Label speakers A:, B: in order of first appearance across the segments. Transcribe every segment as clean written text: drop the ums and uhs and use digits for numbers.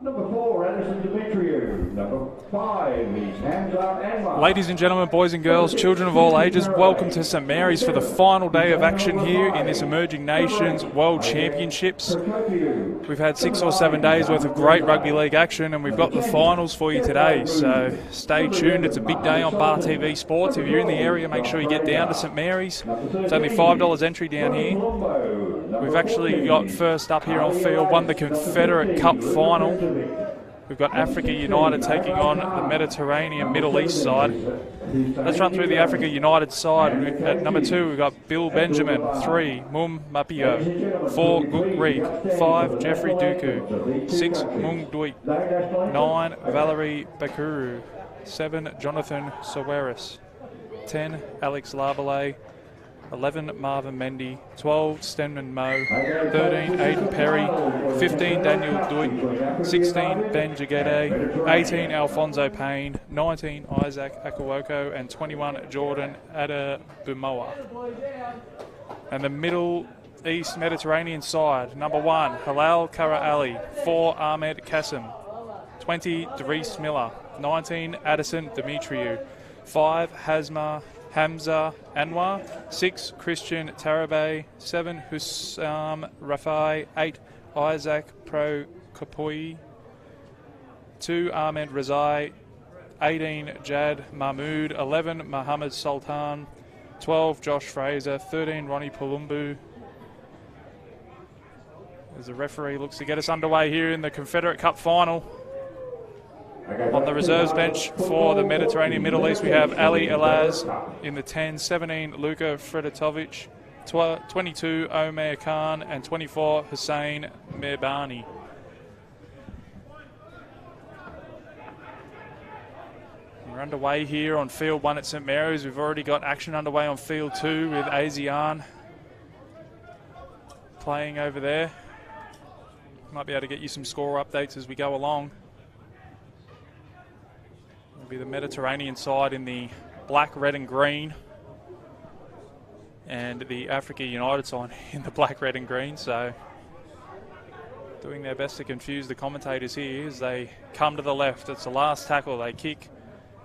A: Number 4, Anderson Dimitriou. Number 5 is Hamza Anwar.
B: Ladies and gentlemen, boys and girls, children of all ages, welcome to St Mary's for the final day of action here in this Emerging Nations World Championships. We've had 6 or 7 days worth of great rugby league action, and we've got the finals for you today. So stay tuned. It's a big day on Bar TV Sports. If you're in the area, make sure you get down to St Mary's. It's only $5 entry down here. We've actually got first up here on field, won the Confederate Cup final. We've got Africa United taking on the Mediterranean Middle East side. Let's run through the Africa United side. At number 2, we've got Bill Benjamin. 3, Mum Mapio. 4, Guk Reek. 5, Jeffrey Duku. 6, Mung Duit. 9, Valerie Bakuru. 7, Jonathan Soweris. 10, Alex Labale. 11, Marvin Mendy. 12, Stenman Mo. 13, Aidan Perry. 15, Daniel Duit. 16, Ben Jagede. 18, Alfonso Payne. 19, Isaac Akuoko. And 21, Jordan Adabumoa. And the Middle East Mediterranean side, number 1, Halal Kara Ali. 4, Ahmed Kassim. 20, Dries Miller. 19, Addison Dimitriou. 5, Hamza Anwar. 6, Christian Tarabay. 7, Hussam Rafai. 8, Isaac Prokopoi. 2, Ahmed Razai. 18, Jad Mahmood. 11, Mohammed Sultan. 12, Josh Fraser. 13, Ronnie Palumbu. As the referee looks to get us underway here in the Confederate Cup final. On the reserves bench for the Mediterranean Middle East, we have Ali Elaz in the 10, 17, Luka Fredatovic, 22, Omer Khan, and 24, Hussein Mehbani. We're underway here on field 1 at St Mary's. We've already got action underway on field 2 with ASEAN playing over there. Might be able to get you some score updates as we go along. It'll be the Mediterranean side in the black, red and green, and the Africa United side in the black, red and green. So doing their best to confuse the commentators here as they come to the left. It's the last tackle. They kick,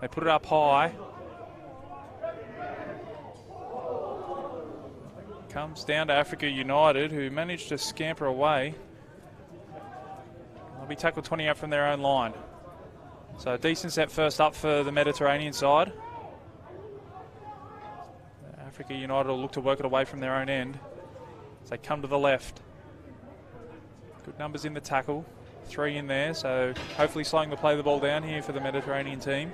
B: they put it up high. Comes down to Africa United, who managed to scamper away. They'll be tackled 20 out from their own line. So a decent set first up for the Mediterranean side. Africa United will look to work it away from their own end as they come to the left. Good numbers in the tackle. 3 in there, so hopefully slowing the play of the ball down here for the Mediterranean team.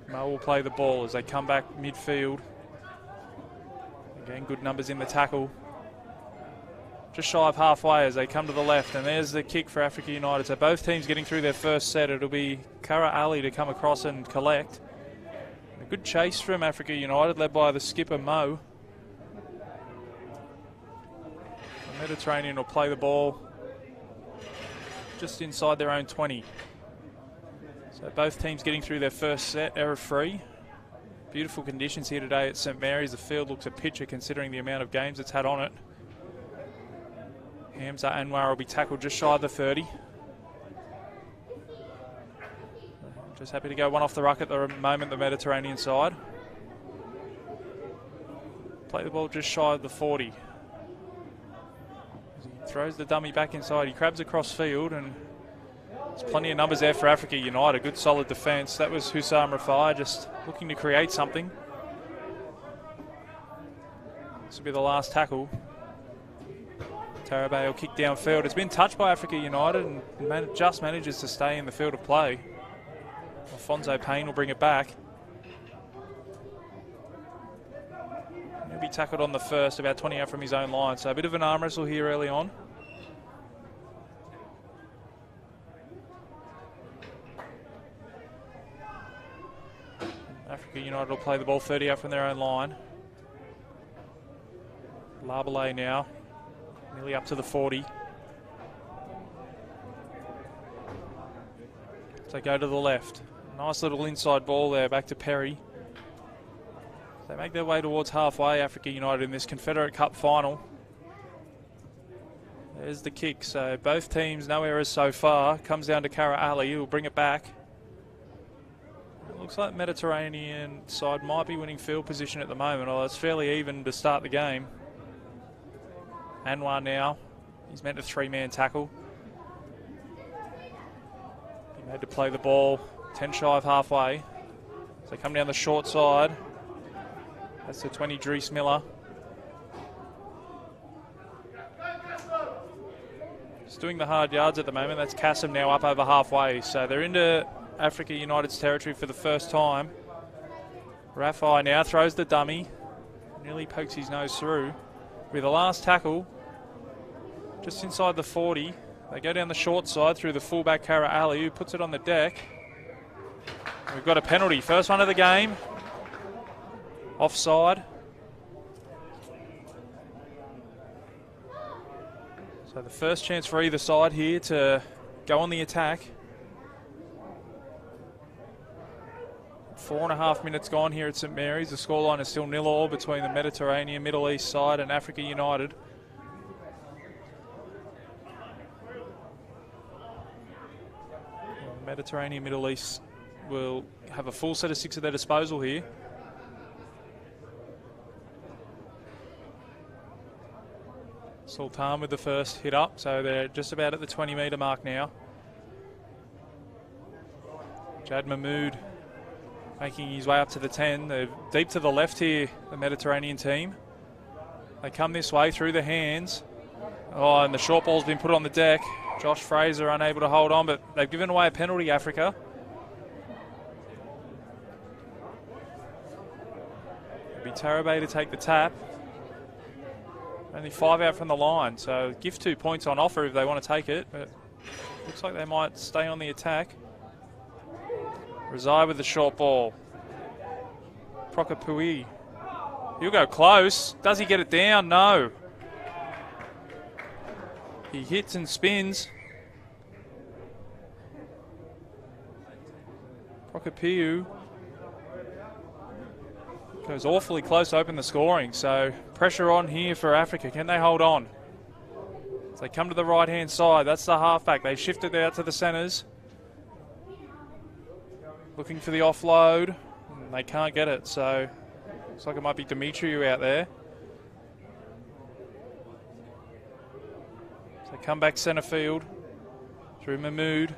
B: Mo will play the ball as they come back midfield. Again, good numbers in the tackle. Just shy of halfway as they come to the left, and there's the kick for Africa United. So both teams getting through their first set. It'll be Kara Ali to come across and collect. A good chase from Africa United, led by the skipper Mo. The Mediterranean will play the ball just inside their own 20. So both teams getting through their first set, error-free. Beautiful conditions here today at St Mary's. The field looks a picture considering the amount of games it's had on it. Hamza Anwar will be tackled just shy of the 30. Just happy to go one off the ruck at the moment, the Mediterranean side. Play the ball just shy of the 40. He throws the dummy back inside. He crabs across field, and there's plenty of numbers there for Africa United. Good solid defence. That was Hussam Rafai just looking to create something. This will be the last tackle. Tarabay will kick downfield. It's been touched by Africa United and just manages to stay in the field of play. Alfonso Payne will bring it back. He'll be tackled on the first, about 20 out from his own line. So a bit of an arm wrestle here early on. Africa United will play the ball 30 out from their own line. Labale now. Nearly up to the 40. So go to the left. Nice little inside ball there, back to Perry. They make their way towards halfway, Africa United, in this Confederate Cup final. There's the kick. So both teams, no errors so far. Comes down to Kara Ali, who'll bring it back. It looks like Mediterranean side might be winning field position at the moment, although it's fairly even to start the game. Anwar now. He's meant to three-man tackle. He had to play the ball 10 shy of halfway. So they come down the short side. That's the 20, Dries Miller. Just doing the hard yards at the moment. That's Kassem now up over halfway. So they're into Africa United's territory for the first time. Rafai now throws the dummy. Nearly pokes his nose through. With the last tackle, just inside the 40. They go down the short side through the fullback Kara Ali, who puts it on the deck. We've got a penalty. First one of the game. Offside. So the first chance for either side here to go on the attack. 4.5 minutes gone here at St Mary's. The scoreline is still 0-0 between the Mediterranean Middle East side and Africa United. Mediterranean Middle East will have a full set of 6 at their disposal here. Sultan with the first hit up, so they're just about at the 20-metre mark now. Jad Mahmood making his way up to the 10. They're deep to the left here, the Mediterranean team. They come this way through the hands. Oh, and the short ball's been put on the deck. Josh Fraser unable to hold on, but they've given away a penalty, Africa. It'll be Tarabay to take the tap. Only 5 out from the line, so give 2 points on offer if they want to take it, but looks like they might stay on the attack. Rezai with the short ball. Prokopui. He'll go close. Does he get it down? No. He hits and spins. Prokopiu goes awfully close to open the scoring, so pressure on here for Africa. Can they hold on? As they come to the right-hand side, that's the halfback. They shift it out to the centres. Looking for the offload. And they can't get it, so looks like it might be Demetriou out there. So they come back centre field through Mahmood.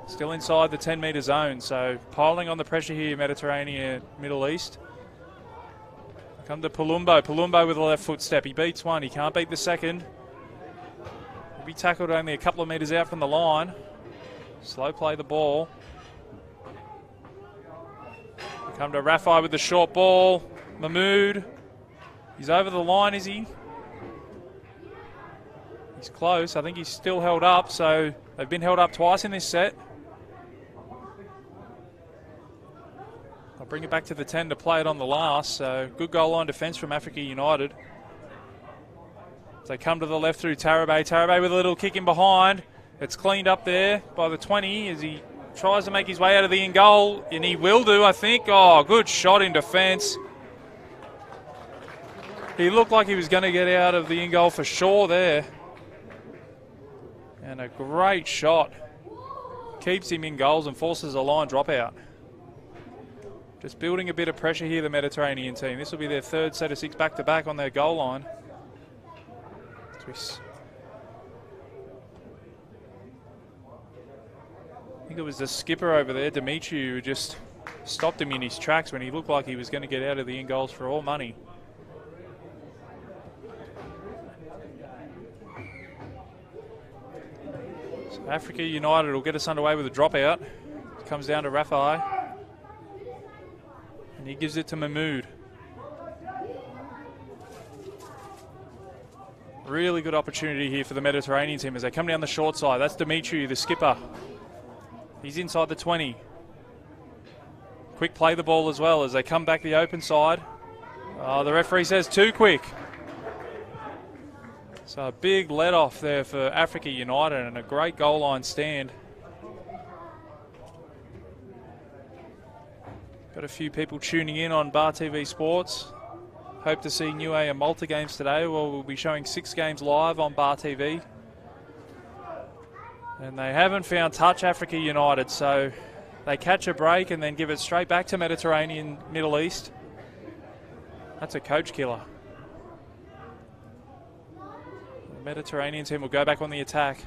B: Still inside the 10-metre zone, so piling on the pressure here, Mediterranean Middle East. Come to Palumbo. Palumbo with a left foot step. He beats one. He can't beat the second. He'll be tackled only a couple of metres out from the line. Slow play the ball. We come to Rafai with the short ball. Mahmood. He's over the line, is he? He's close. I think he's still held up, so they've been held up twice in this set. I'll bring it back to the 10 to play it on the last, so good goal line defence from Africa United. As they come to the left through Tarabay. Tarabay with a little kick in behind. It's cleaned up there by the 20 as he tries to make his way out of the in goal, and he will do, I think. Oh, good shot in defence. He looked like he was going to get out of the in goal for sure there. And a great shot. Keeps him in goals and forces a line dropout. Just building a bit of pressure here, the Mediterranean team. This will be their 3rd set of 6 back-to-back on their goal line. I think it was the skipper over there, Dimitri, who just stopped him in his tracks when he looked like he was going to get out of the in-goals for all money. So Africa United will get us underway with a dropout. It comes down to Rafai. And he gives it to Mahmood. Really good opportunity here for the Mediterranean team as they come down the short side. That's Dimitri, the skipper. He's inside the 20. Quick play the ball as well as they come back the open side. Oh, the referee says too quick. So a big let off there for Africa United and a great goal line stand. Got a few people tuning in on Bar TV Sports. hope to see Niue and Malta games today. Well, we'll be showing 6 games live on Bar TV. And they haven't found touch, Africa United, so they catch a break and then give it straight back to Mediterranean Middle East. That's a coach killer. The Mediterranean team will go back on the attack.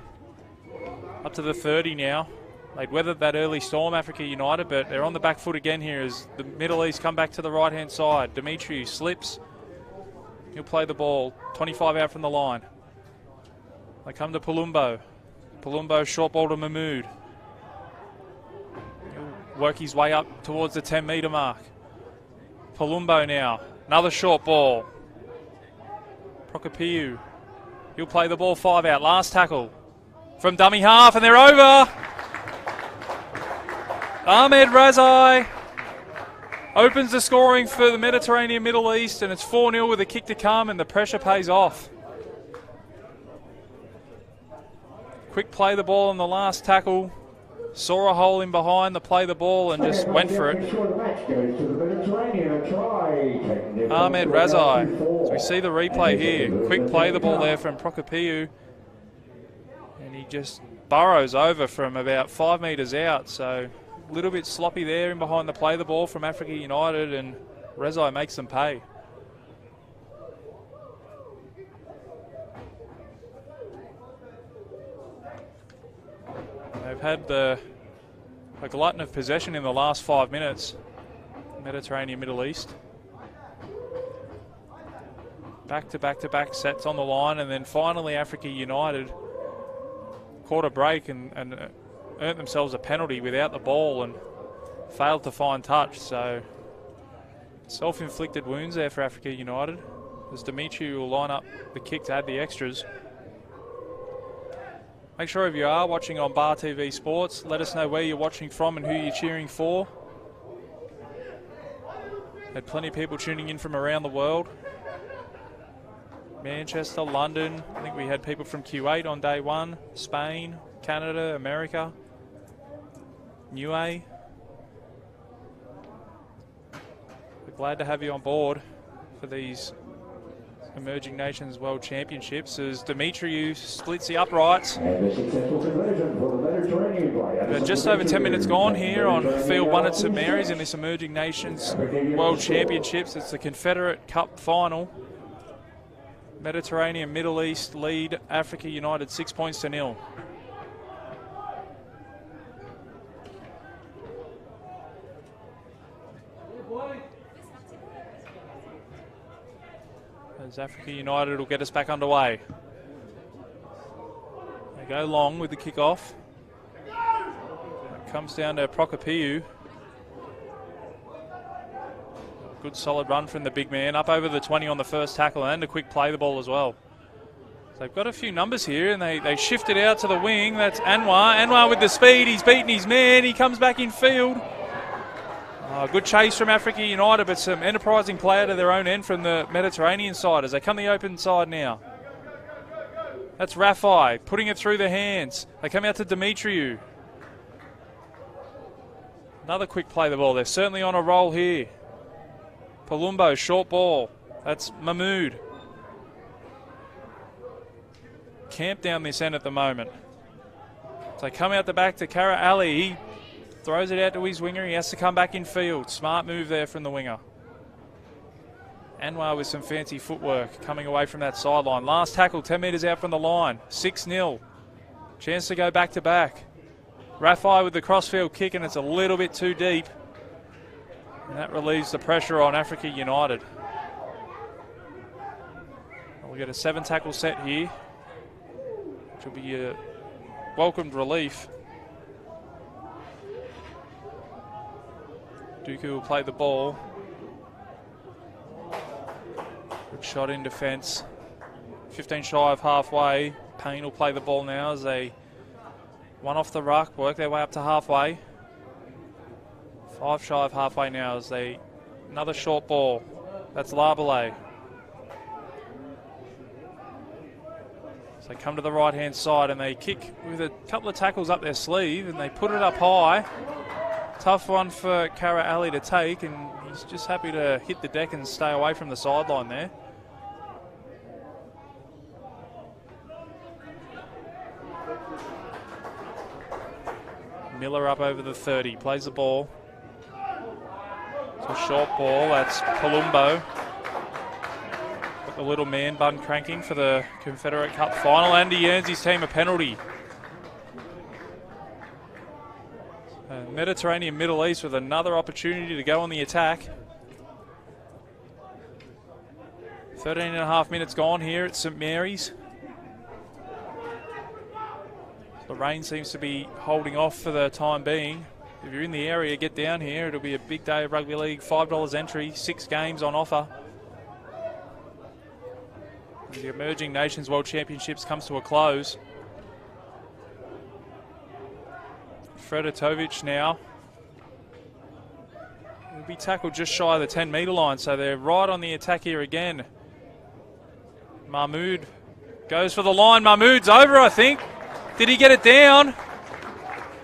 B: Up to the 30 now. They'd weathered that early storm, Africa United, but they're on the back foot again here as the Middle East come back to the right-hand side. Dimitri slips. He'll play the ball. 25 out from the line. They come to Palumbo. Palumbo short ball to Mahmood. He'll work his way up towards the 10-metre mark. Palumbo now. Another short ball. Prokopiou. He'll play the ball 5 out. Last tackle from dummy half, and they're over. Ahmed Razai opens the scoring for the Mediterranean Middle East, and it's 4-0 with a kick to come, and the pressure pays off. Quick play the ball on the last tackle. Saw a hole in behind to play the ball and just went for it. Ahmed Razai. So we see the replay here. Quick play the ball there from Prokopiou. And he just burrows over from about 5 metres out. So a little bit sloppy there in behind the play the ball from Africa United, and Razai makes them pay. They've had a glutton of possession in the last 5 minutes. Mediterranean Middle East. Back-to-back-to-back sets on the line, and then finally Africa United caught a break and earned themselves a penalty without the ball and failed to find touch. So self-inflicted wounds there for Africa United, as Dimitri will line up the kick to add the extras. Make sure if you are watching on Bar TV Sports, let us know where you're watching from and who you're cheering for. Had plenty of people tuning in from around the world. Manchester, London. I think we had people from Kuwait on day 1. Spain, Canada, America. Niue. We're glad to have you on board for these Emerging Nations World Championships as Demetriou splits the uprights. Just over 10 minutes gone here on Field 1 at St Mary's in this Emerging Nations World Championships. It's the Confederate Cup final. Mediterranean Middle East lead Africa United 6 points to 0. As Africa United will get us back underway. They go long with the kickoff. It comes down to Prokopiou. Good solid run from the big man, up over the 20 on the first tackle, and a quick play the ball as well. So they've got a few numbers here, and they shift it out to the wing. That's Anwar. Anwar with the speed, he's beaten his man, he comes back in field. Good chase from Africa United, but some enterprising play out of their own end from the Mediterranean side as they come the open side now. That's Rafai putting it through the hands. They come out to Demetriou. Another quick play the ball. They're certainly on a roll here. Palumbo, short ball. That's Mahmood. Camp down this end at the moment. So they come out the back to Kara Ali. He throws it out to his winger. He has to come back in field. Smart move there from the winger. Anwar with some fancy footwork coming away from that sideline. Last tackle, 10 metres out from the line. 6-0. Chance to go back to back. Rafai with the crossfield kick, and it's a little bit too deep. And that relieves the pressure on Africa United. We'll get a 7-tackle set here, which will be a welcomed relief. Dooku will play the ball. Good shot in defence. 15 shy of halfway. Payne will play the ball now as they one off the ruck, work their way up to halfway. 5 shy of halfway now as they another short ball. That's Labele. So they come to the right hand side and they kick with a couple of tackles up their sleeve and they put it up high. Tough one for Kara Ali to take, and he's just happy to hit the deck and stay away from the sideline there. Miller up over the 30, plays the ball. It's a short ball, that's Palumbo. Got the little man bun cranking for the Confederate Cup final, and he earns his team a penalty. Mediterranean Middle East with another opportunity to go on the attack. 13.5 minutes gone here at St Mary's. The rain seems to be holding off for the time being. If you're in the area, get down here. It'll be a big day of rugby league. $5 entry, 6 games on offer. As the Emerging Nations World Championships comes to a close. Fredatovic now. Will be tackled just shy of the 10-metre line, so they're right on the attack here again. Mahmood goes for the line. Mahmood's over, I think. Did he get it down?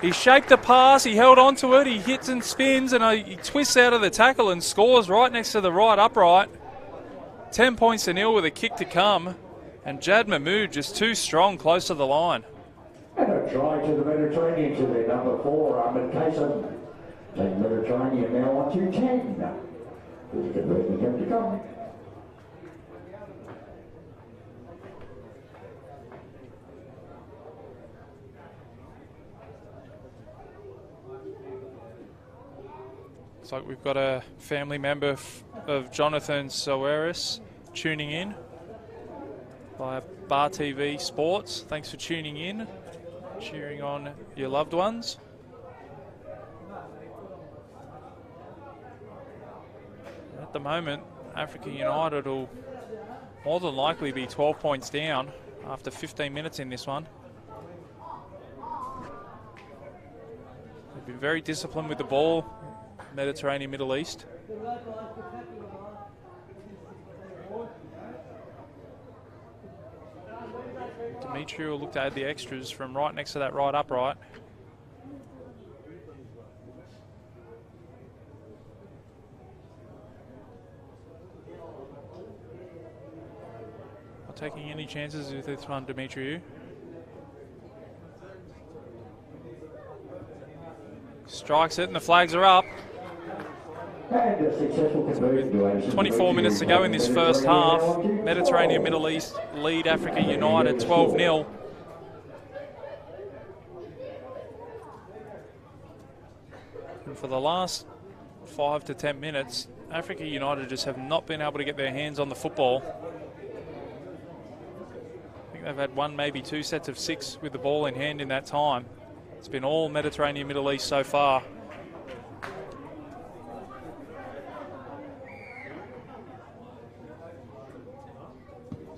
B: He shaped the pass, he held on to it, he hits and spins, and he twists out of the tackle and scores right next to the right upright. 10 points to nil with a kick to come, and Jad Mahmood just too strong close to the line.
A: And a try to the Mediterranean to their number 4, Ahmed Kaysen. Take Mediterranean now on to 10. There's a conversion attempt to come.
B: Looks like we've got a family member of Jonathan Soares tuning in via Bar TV Sports. Thanks for tuning in, cheering on your loved ones. At the moment, Africa United will more than likely be 12 points down after 15 minutes in this one. They've been very disciplined with the ball, Mediterranean Middle East. Dimitri will look to add the extras from right next to that right upright. Not taking any chances with this one, Dimitri. Strikes it and the flags are up. 24 minutes to go in this first half. Mediterranean Middle East lead Africa United 12-0. And for the last 5 to 10 minutes, Africa United just have not been able to get their hands on the football. I think they've had 1, maybe 2 sets of 6 with the ball in hand in that time. It's been all Mediterranean Middle East so far.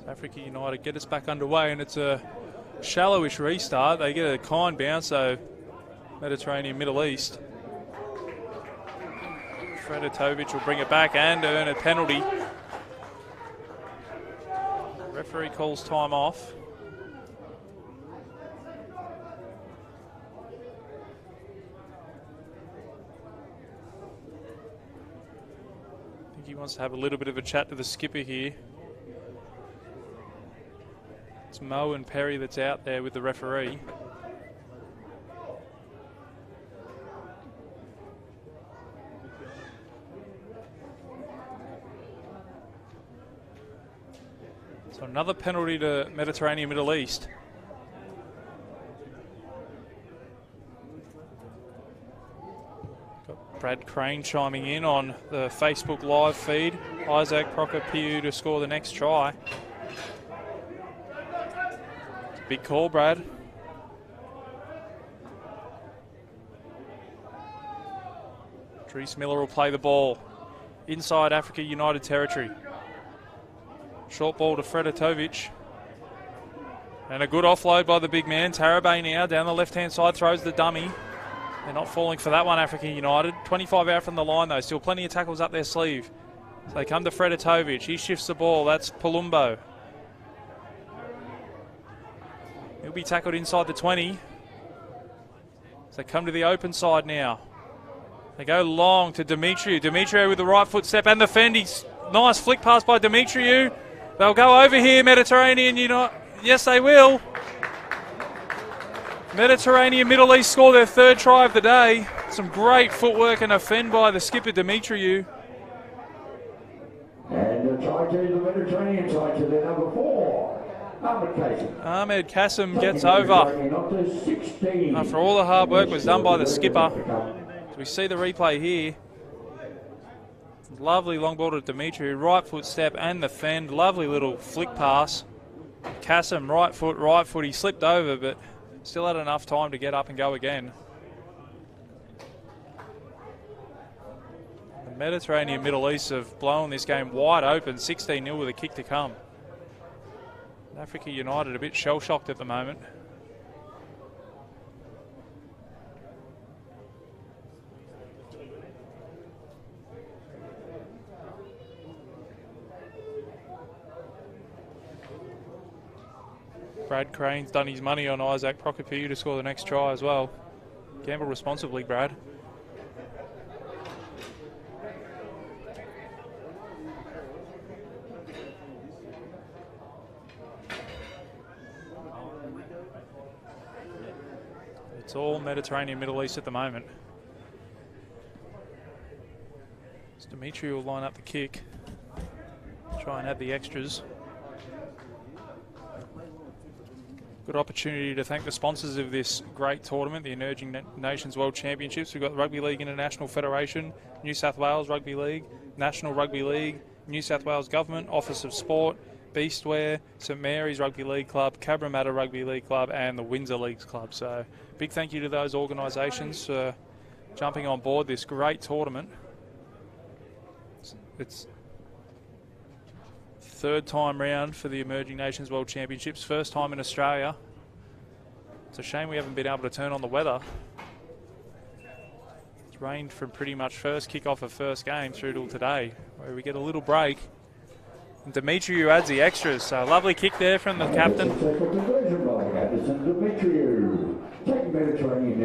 B: Africa United get us back underway, and it's a shallowish restart. They get a kind bounce, so Mediterranean Middle East. Fredatovic will bring it back and earn a penalty. Referee calls time off. I think he wants to have a little bit of a chat to the skipper here. It's Mo and Perry that's out there with the referee. So another penalty to Mediterranean Middle East. Got Brad Crane chiming in on the Facebook live feed. Isaac Prokopiou to score the next try. Big call, Brad. Dries Miller will play the ball inside Africa United territory. Short ball to Fredatovic. And a good offload by the big man. Tarabay now down the left-hand side, throws the dummy. They're not falling for that one, Africa United. 25 out from the line, though. Still plenty of tackles up their sleeve. So they come to Fredatovic. He shifts the ball. That's Palumbo. He'll be tackled inside the 20. So they come to the open side now. They go long to Demetriou. Demetriou with the right foot step and the fend. Nice flick pass by Demetriou. They'll go over here, Mediterranean United. Yes, they will. Mediterranean Middle East score their third try of the day. Some great footwork and a fend by the skipper, Demetriou.
A: And the try to the Mediterranean side to their number 4, Ahmed Kasem.
B: Ahmed Kasem gets over. After all the hard work was done by the skipper. So we see the replay here. Lovely long ball to Demetriou, right foot step and the fend. Lovely little flick pass. Kasem, right foot. He slipped over, but still had enough time to get up and go again. The Mediterranean Middle East have blown this game wide open, 16-0 with a kick to come. Africa United a bit shell-shocked at the moment. Brad Crane's done his money on Isaac Prokopiou to score the next try as well. Gamble responsibly, Brad. It's all Mediterranean Middle East at the moment. So Demetriou will line up the kick. Try and add the extras. Good opportunity to thank the sponsors of this great tournament, the Emerging Nations World Championships. We've got the Rugby League International Federation, New South Wales Rugby League, National Rugby League, New South Wales Government, Office of Sport, Beastware, St Mary's Rugby League Club, Cabramatta Rugby League Club and the Windsor Leagues Club. So big thank you to those organisations for jumping on board this great tournament. It's third time round for the Emerging Nations World Championships, first time in Australia. It's a shame we haven't been able to turn on the weather. It's rained from pretty much first kick-off of first game through till today, where we get a little break. And Demetriou adds the extras, so lovely kick there from the captain.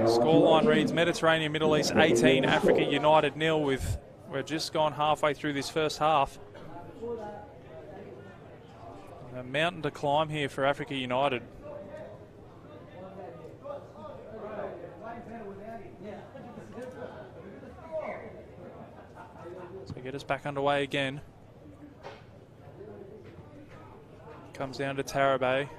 B: Scoreline reads Mediterranean Middle East 18, Africa United 0 with, we're just gone halfway through this first half. A mountain to climb here for Africa United. So get us back underway again. Comes down to Tarabay.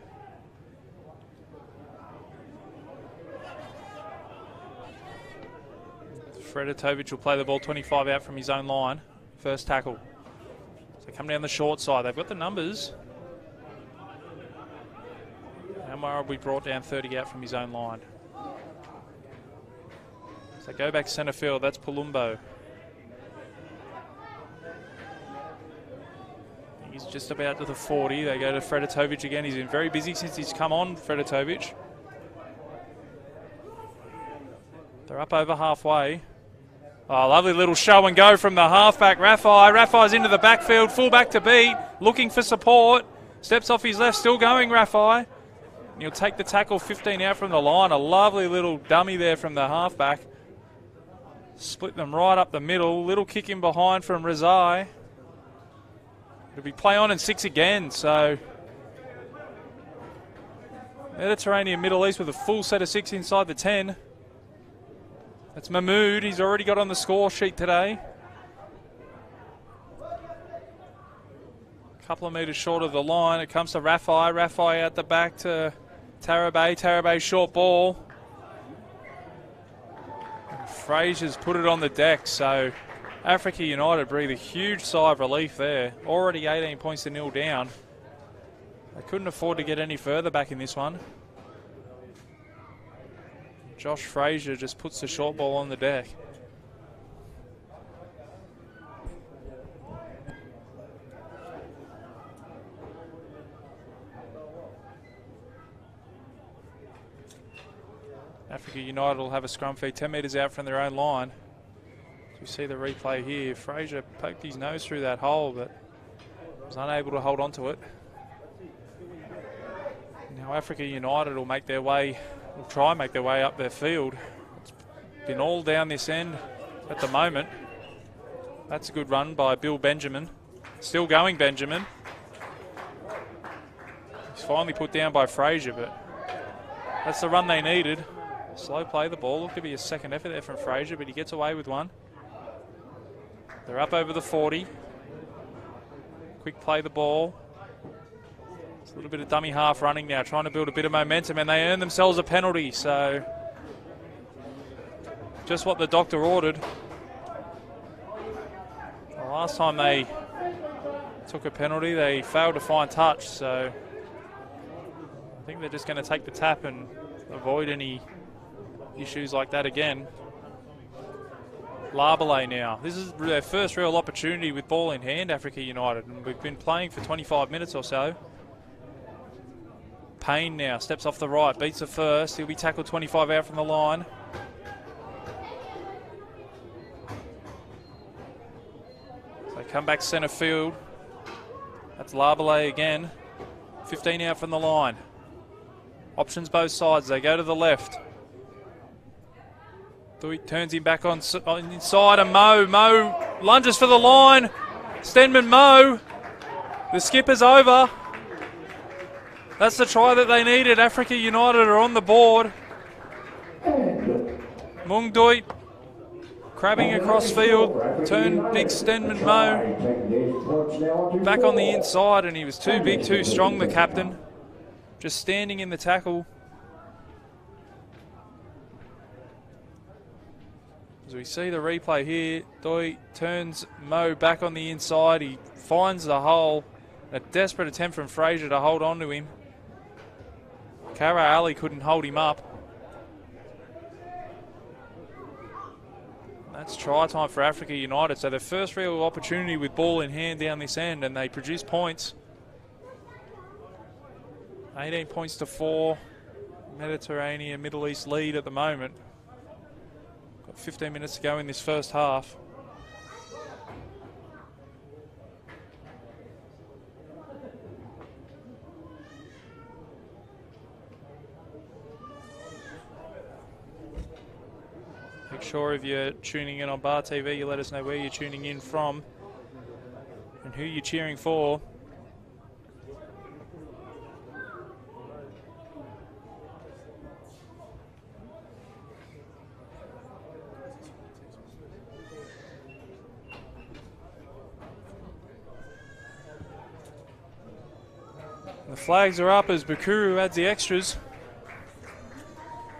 B: Freditovic will play the ball 25 out from his own line. First tackle. So come down the short side. They've got the numbers. Amara will be brought down 30 out from his own line. So go back centre field. That's Palumbo. He's just about to the 40. They go to Freditovic again. He's been very busy since he's come on, Freditovic. They're up over halfway. Oh, lovely little show and go from the halfback, Rafai. Rafai's into the backfield, full back to beat, looking for support. Steps off his left, still going, Rafai. And he'll take the tackle 15 out from the line. A lovely little dummy there from the halfback. Split them right up the middle. Little kick in behind from Rezai. It'll be play on and 6 again, so Mediterranean Middle East with a full set of 6 inside the 10. That's Mahmood. He's already got on the score sheet today. A couple of metres short of the line. It comes to Rafai. Rafai out the back to Tarabay. Tarabay short ball. And Fraser's put it on the deck, so Africa United breathe a huge sigh of relief there. Already 18 points to 0 down. They couldn't afford to get any further back in this one. Josh Fraser just puts the short ball on the deck. Africa United will have a scrum feed 10 metres out from their own line. You see the replay here. Fraser poked his nose through that hole, but was unable to hold on to it. Now Africa United will try and make their way up their field. It's been all down this end. at the moment. That's a good run by Bill Benjamin. Still going, Benjamin. He's finally put down by Fraser, but that's the run they needed. Slow play the ball. Looked to be a second effort there from Fraser, but he gets away with one. They're up over the 40. Quick play the ball. It's a little bit of dummy half running now, trying to build a bit of momentum, and they earn themselves a penalty. So just what the doctor ordered. The last time they took a penalty, they failed to find touch. So I think they're just going to take the tap and avoid any issues like that again. Labele now. This is their first real opportunity with ball in hand, Africa United, and we've been playing for 25 minutes or so. Payne now steps off the right, beats the first. He'll be tackled 25 out from the line. So they come back centre field. That's Labele again. 15 out from the line. Options both sides. They go to the left. Duit turns him back on inside, and Mo lunges for the line. Stenman Mo. The skipper's over. That's the try that they needed. Africa United are on the board. Mung Duit crabbing across field. Turn big Stenman Mo back on the inside, and he was too big, too strong, the captain. Just standing in the tackle. As we see the replay here, Duit turns Mo back on the inside. He finds the hole. A desperate attempt from Fraser to hold on to him. Kara Ali couldn't hold him up. That's try time for Africa United. So their first real opportunity with ball in hand down this end, and they produce points. 18 points to 4. Mediterranean Middle East lead at the moment. Got 15 minutes to go in this first half. Make sure if you're tuning in on Bar TV, you let us know where you're tuning in from and who you're cheering for. The flags are up as Bukuru adds the extras.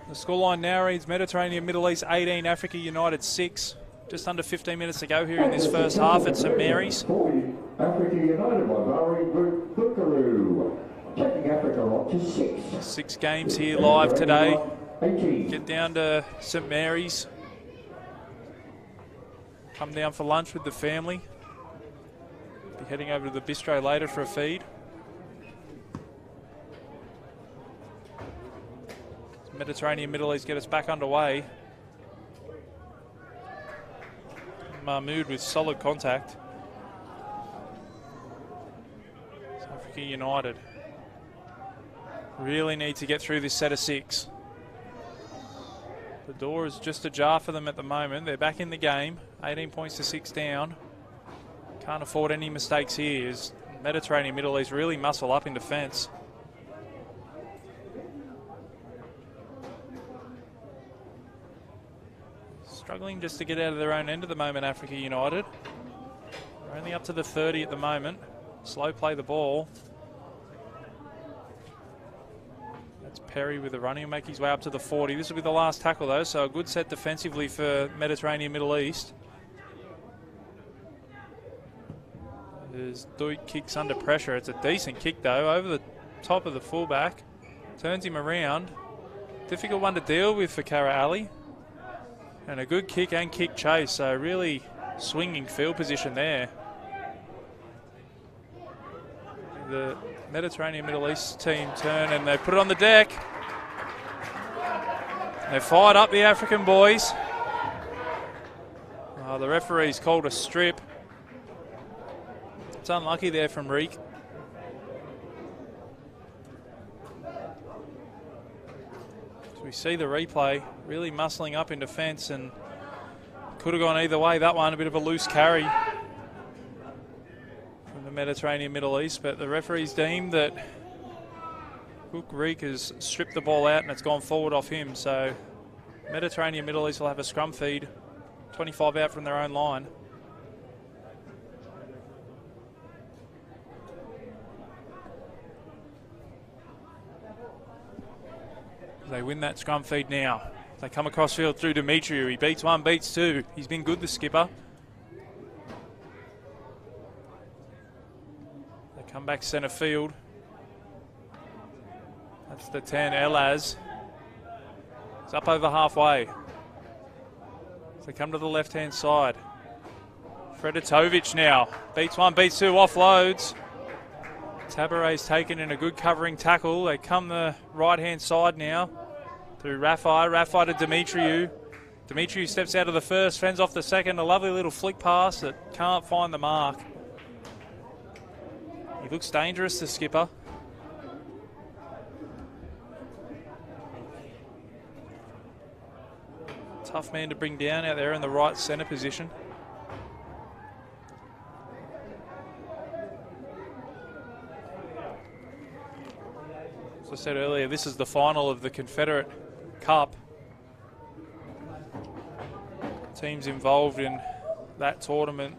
B: The scoreline now reads Mediterranean Middle East 18, Africa United 6. Just under 15 minutes to go here in this first half at St Mary's.
A: Africa United by Barry Bukuru, taking Africa up to 6.
B: 6 games here live today.
A: 18.
B: Get down to St Mary's. Come down for lunch with the family. Be heading over to the bistro later for a feed. Mediterranean Middle East get us back underway. Mahmood with solid contact. South Africa United really need to get through this set of 6. The door is just ajar for them at the moment. They're back in the game. 18 points to 6 down. Can't afford any mistakes here as Mediterranean Middle East really muscle up in defence. Struggling just to get out of their own end at the moment, Africa United. They're only up to the 30 at the moment. Slow play the ball. That's Perry with the running. He'll make his way up to the 40. This will be the last tackle though, so a good set defensively for Mediterranean Middle East. As Duit kicks under pressure. It's a decent kick though, over the top of the fullback. Turns him around. Difficult one to deal with for Kara Ali. And a good kick and kick chase, so really swinging field position there. The Mediterranean Middle East team turn and they put it on the deck. They fired up the African boys. The referee's called a strip. It's unlucky there from Reek. We see the replay, really muscling up in defence, and Could have gone either way. That one, a bit of a loose carry from the Mediterranean Middle East, but the referees deemed that Hook Reek has stripped the ball out and it's gone forward off him. So Mediterranean Middle East will have a scrum feed, 25 out from their own line. They win that scrum feed now. They come across field through Demetriou. He beats one, beats two. He's been good, the skipper. They come back centre field. That's the 10, Elaz. It's up over halfway. So they come to the left-hand side. Freditovic now. Beats one, beats two, offloads. Tabaret's taken in a good covering tackle. They come the right-hand side now through Rafai. Rafai to Demetriou. Demetriou steps out of the first, fends off the second. A lovely little flick pass that can't find the mark. He looks dangerous, the skipper. Tough man to bring down out there in the right centre position. As I said earlier, this is the final of the Confederate Cup. Teams involved in that tournament,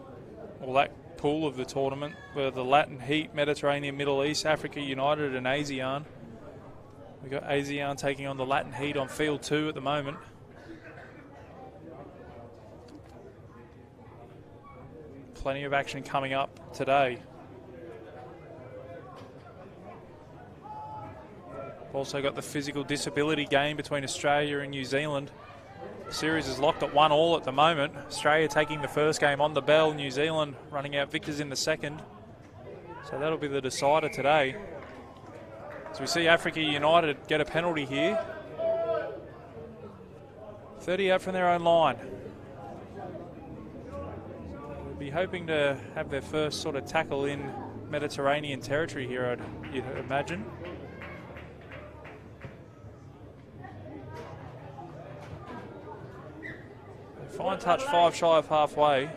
B: or that pool of the tournament, were the Latin Heat, Mediterranean Middle East, Africa United and ASEAN. We've got ASEAN taking on the Latin Heat on field 2 at the moment. Plenty of action coming up today. Also got the physical disability game between Australia and New Zealand. The series is locked at 1-1 at the moment. Australia taking the first game on the bell. New Zealand running out victors in the second. So that'll be the decider today. So we see Africa United get a penalty here. 30 out from their own line. We'll be hoping to have their first sort of tackle in Mediterranean territory here, you'd imagine. Fine touch, 5 shy of halfway.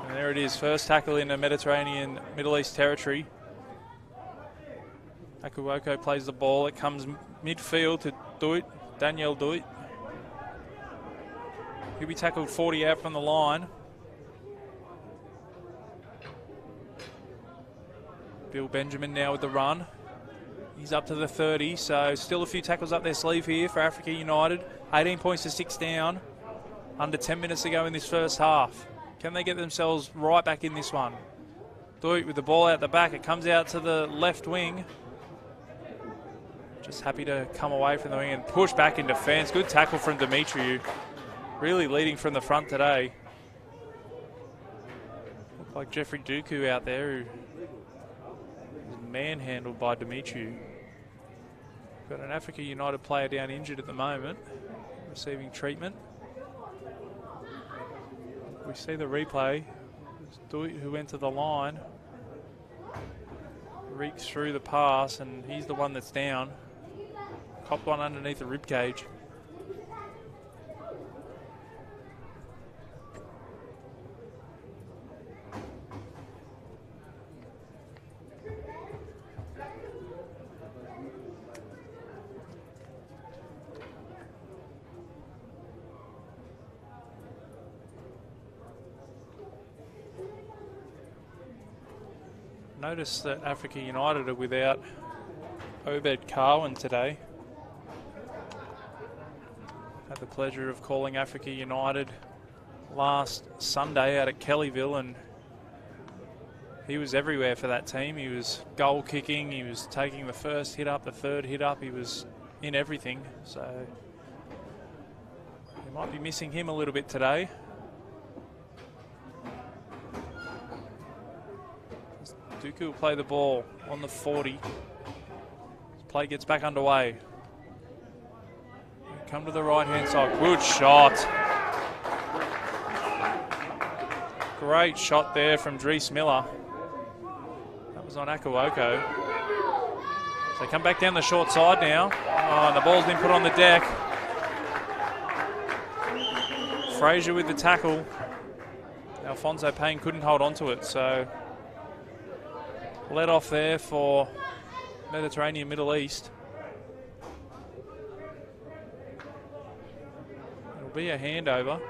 B: And there it is, first tackle in the Mediterranean Middle East territory. Akuoko plays the ball, it comes midfield to Duit, Daniel Duit. He'll be tackled 40 out from the line. Bill Benjamin now with the run. He's up to the 30, so still a few tackles up their sleeve here for Africa United. 18 points to 6 down. Under 10 minutes to go in this first half. Can they get themselves right back in this one? Duit with the ball out the back. It comes out to the left wing. Just happy to come away from the wing and push back in defence. Good tackle from Demetriou. Really leading from the front today. Looked like Jeffrey Duku out there who manhandled by Demetriou. Got an Africa United player down injured at the moment, receiving treatment. We see the replay. It's Duit who went to the line, reeks through the pass, and he's the one that's down. Copped one underneath the rib cage. Notice that Africa United are without Obed Carwin today. Had the pleasure of calling Africa United last Sunday out at Kellyville, and he was everywhere for that team. He was goal kicking, he was taking the first hit up, the third hit up, he was in everything. So they might be missing him a little bit today. Duku will play the ball on the 40. This play gets back underway. Come to the right-hand side. Good shot. Great shot there from Dries Miller. That was on Akuoko. So they come back down the short side now. Oh, and the ball's been put on the deck. Fraser with the tackle. Alfonso Payne couldn't hold on to it, so let off there for Mediterranean Middle East. It'll be a handover.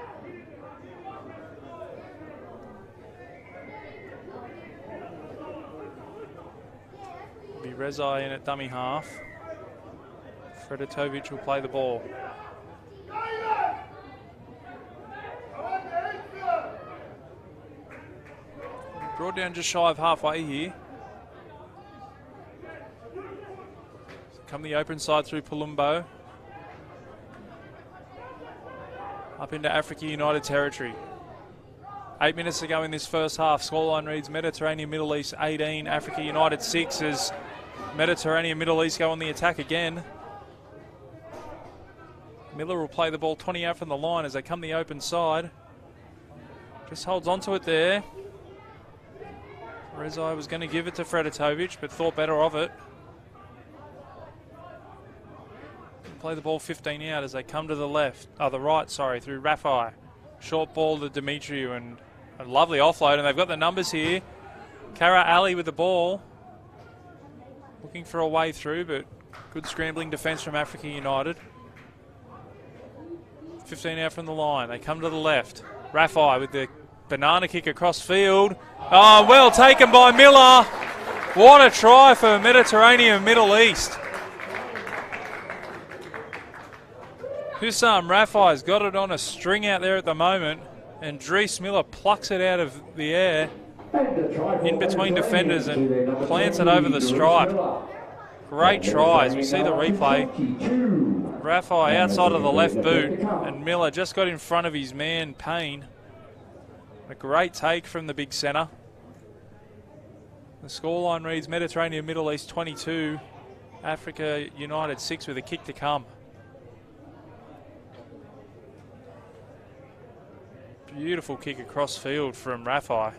B: It'll be Rezai in at dummy half. Freditovic will play the ball. Brought down just shy of halfway here. Come the open side through Palumbo. Up into Africa United territory. 8 minutes to go in this first half. Scoreline reads Mediterranean Middle East 18, Africa United 6 as Mediterranean Middle East go on the attack again. Miller will play the ball 20 out from the line as they come the open side. Just holds on to it there. Rezai was going to give it to Freditovic, but thought better of it. Play the ball 15 out as they come to the left, the right, sorry, through Rafai. Short ball to Demetriou and a lovely offload, and they've got the numbers here. Kara Ali with the ball. Looking for a way through, but good scrambling defence from Africa United. 15 out from the line. They come to the left. Rafai with the banana kick across field. Oh, well taken by Miller. What a try for Mediterranean Middle East. Hussam Rafai's got it on a string out there at the moment, and Dries Miller plucks it out of the air in between defenders and plants it over the stripe. Great try as we see the replay. Rafai outside of the left boot, and Miller just got in front of his man Payne. A great take from the big centre. The scoreline reads Mediterranean Middle East 22, Africa United 6 with a kick to come. Beautiful kick across field from Rafai.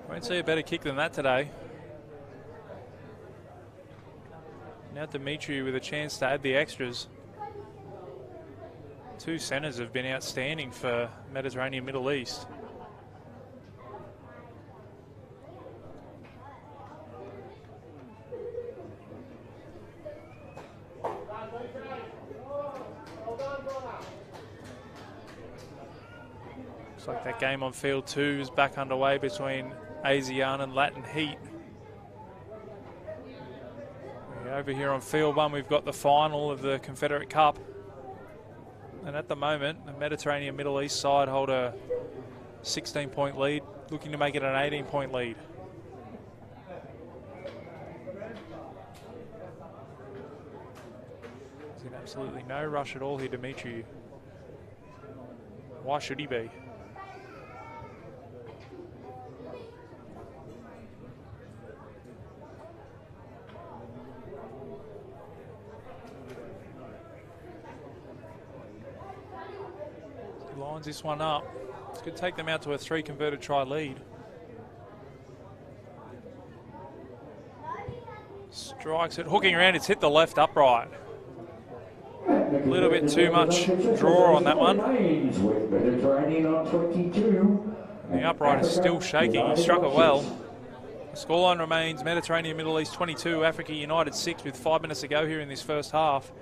B: Won't see a better kick than that today. Now Demetriou with a chance to add the extras. Two centres have been outstanding for Mediterranean Middle East. Looks like that game on field 2 is back underway between ASEAN and Latin Heat. Over here on field 1 we've got the final of the Confederate Cup. And at the moment, the Mediterranean Middle East side hold a 16-point lead, looking to make it an 18-point lead. There's in absolutely no rush at all here, Demetriou. Why should he be? Lines this one up. This could take them out to a 3 converted try lead. Strikes it, hooking around, it's hit the left upright. A little bit too much draw on that one. The upright is still shaking, he struck it well. The scoreline remains Mediterranean Middle East 22, Africa United 6 with 5 minutes to go here in this first half.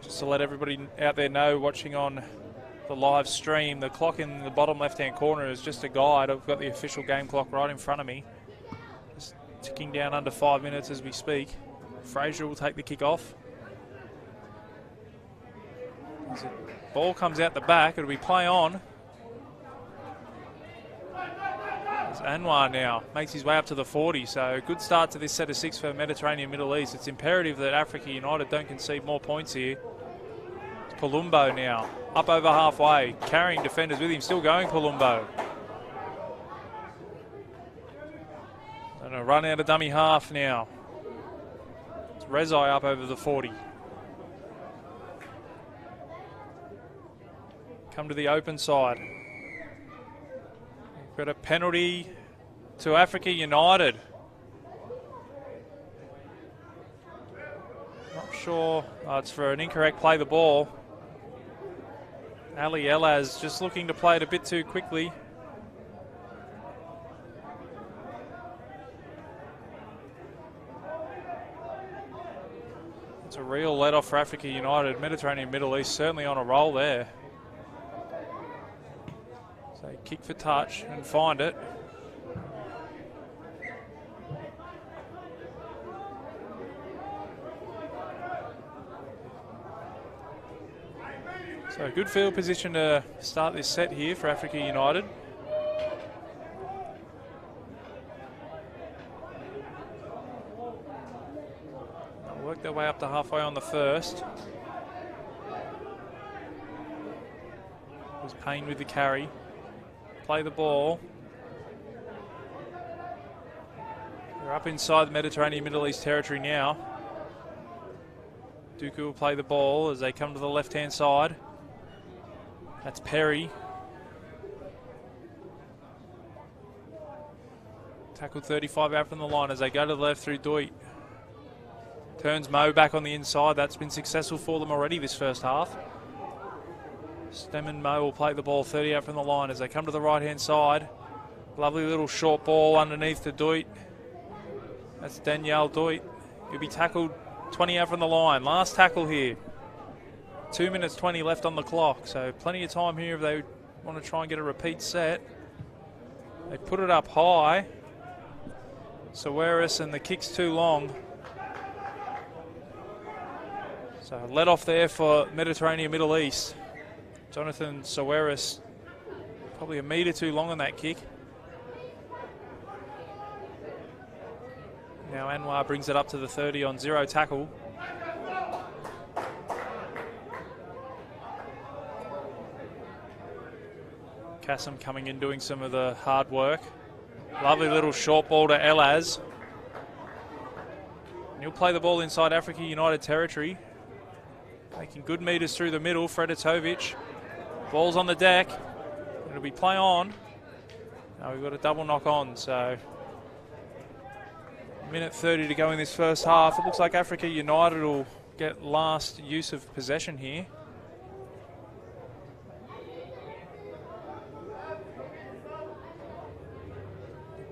B: Just to let everybody out there know watching on the live stream, the clock in the bottom left-hand corner is just a guide. I've got the official game clock right in front of me. Just ticking down under 5 minutes as we speak. Fraser will take the kick off. As the ball comes out the back, it'll be play on. As Anwar now makes his way up to the 40, so good start to this set of 6 for Mediterranean Middle East. It's imperative that Africa United don't concede more points here. It's Palumbo now, up over halfway, carrying defenders with him, still going Palumbo. And a run out of dummy half now. It's Rezai up over the 40. Come to the open side. got a penalty to Africa United. Not sure. It's for an incorrect play the ball. Ali Elaz just looking to play it a bit too quickly. It's a real let-off for Africa United. Mediterranean Middle East certainly on a roll there. So kick for touch and find it. So a good field position to start this set here for Africa United. They'll work their way up to halfway on the first. Was Payne with the carry. Play the ball. They're up inside the Mediterranean Middle East territory now. Dooku will play the ball as they come to the left-hand side. That's Perry. Tackled 35 out from the line as they go to the left through Doit. Turns Mo back on the inside. That's been successful for them already this first half. Stemmen Mo will play the ball 30 out from the line as they come to the right-hand side. Lovely little short ball underneath to Doit. That's Danielle Doit. He'll be tackled 20 out from the line. Last tackle here. 2 minutes 20 left on the clock, so plenty of time here if they want to try and get a repeat set. They put it up high. Saweris, and the kick's too long. So let off there for Mediterranean Middle East. Jonathan Saweris, probably a metre too long on that kick. Now Anwar brings it up to the 30 on zero tackle. Kassam coming in doing some of the hard work. Lovely little short ball to Elaz. And he'll play the ball inside Africa United territory. Making good metres through the middle. Freditovic. Ball's on the deck. It'll be play on. Now we've got a double knock on, so minute 30 to go in this first half. It looks like Africa United will get last use of possession here.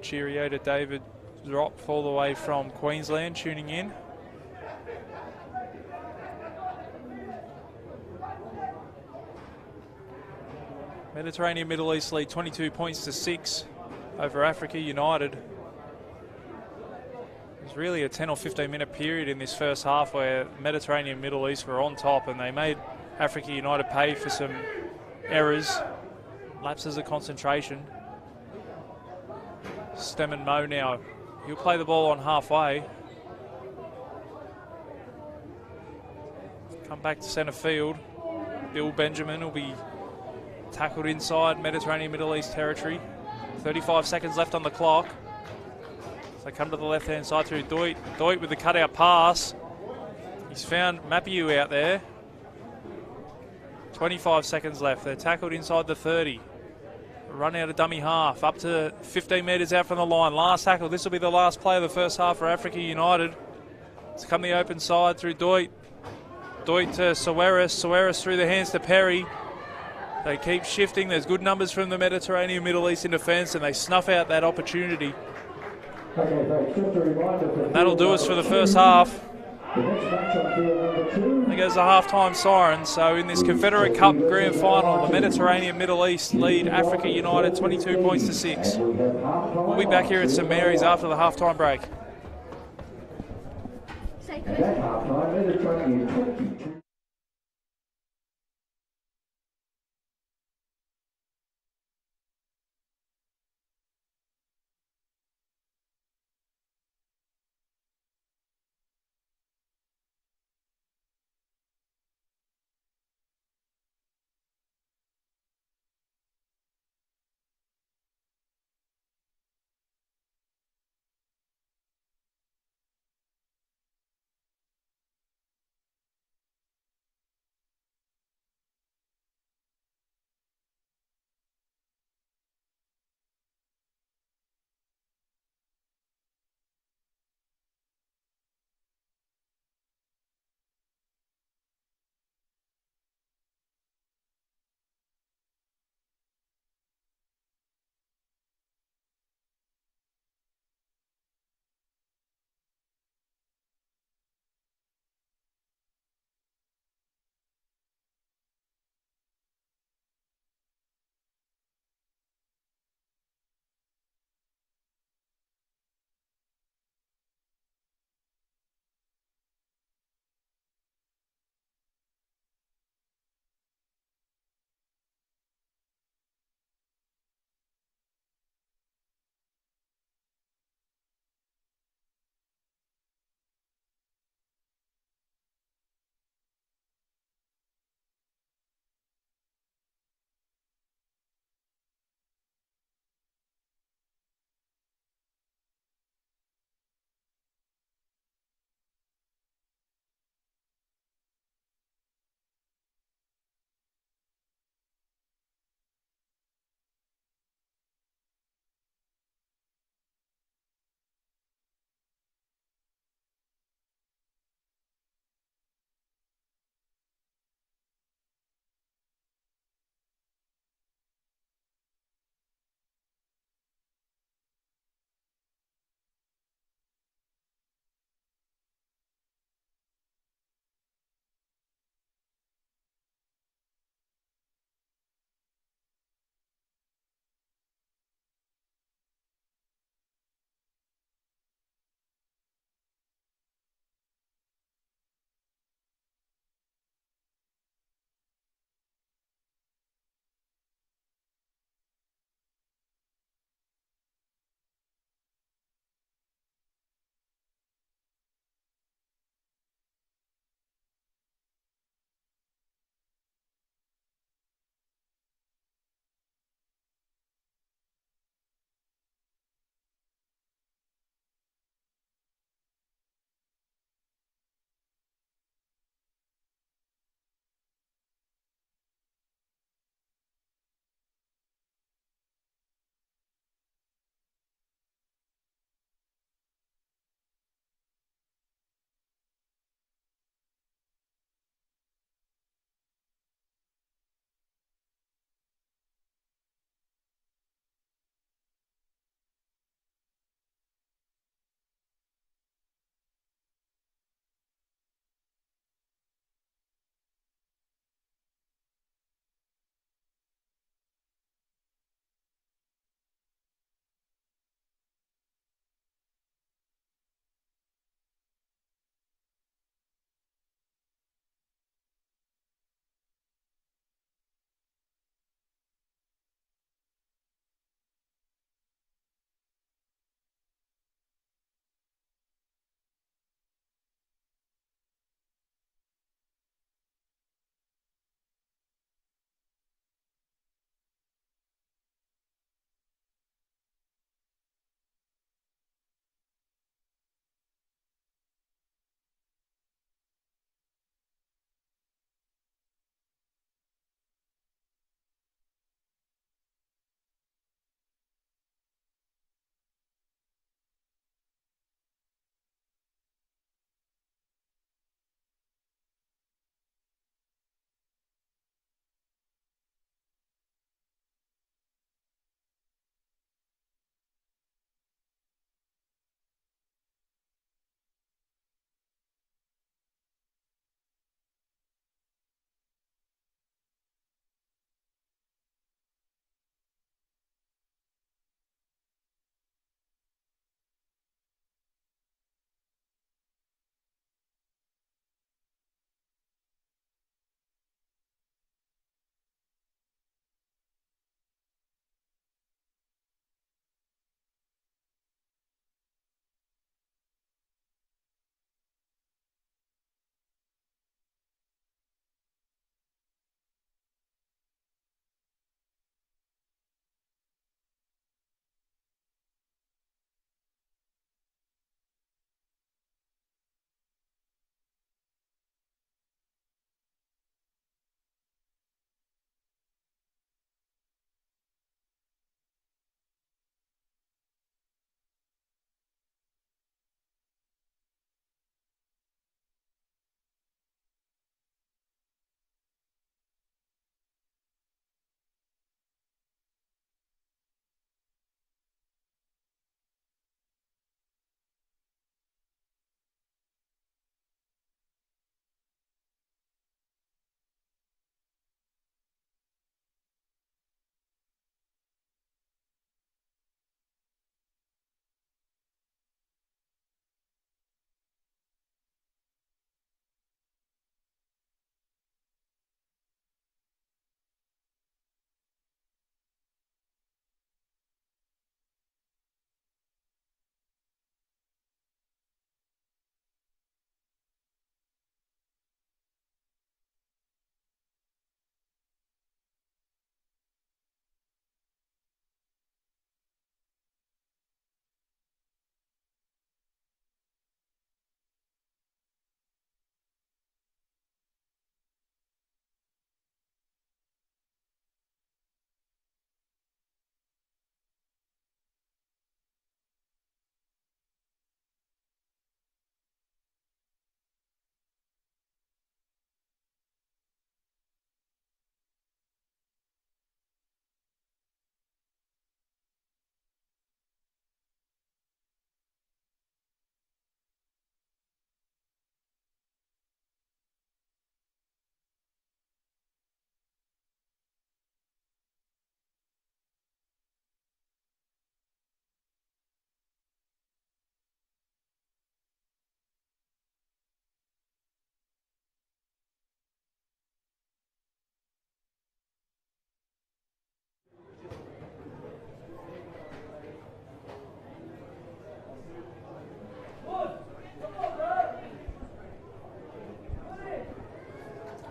B: Cheerio to David Drop all the way from Queensland tuning in. Mediterranean Middle East lead 22 points to 6 over Africa United. There's really a 10 or 15 minute period in this first half where Mediterranean Middle East were on top and they made Africa United pay for some errors, lapses of concentration. Stemmen Mo now. He'll play the ball on halfway. Come back to centre field. Bill Benjamin will be tackled inside Mediterranean Middle East territory. 35 seconds left on the clock. So come to the left-hand side through Doit. Doit with the cutout pass. He's found Mapiu out there. 25 seconds left. They're tackled inside the 30. Run out of dummy half, up to 15 metres out from the line. Last tackle, this will be the last play of the first half for Africa United. It's come the open side through Doit. Doit to Saweris. Saweris through the hands to Perry. They keep shifting. There's good numbers from the Mediterranean Middle East in defence and they snuff out that opportunity. And that'll do us for the first half. There goes the halftime siren. So in this Confederate Cup Grand Final, the Mediterranean Middle East lead Africa United 22 points to 6. We'll be back here at St Mary's after the halftime break.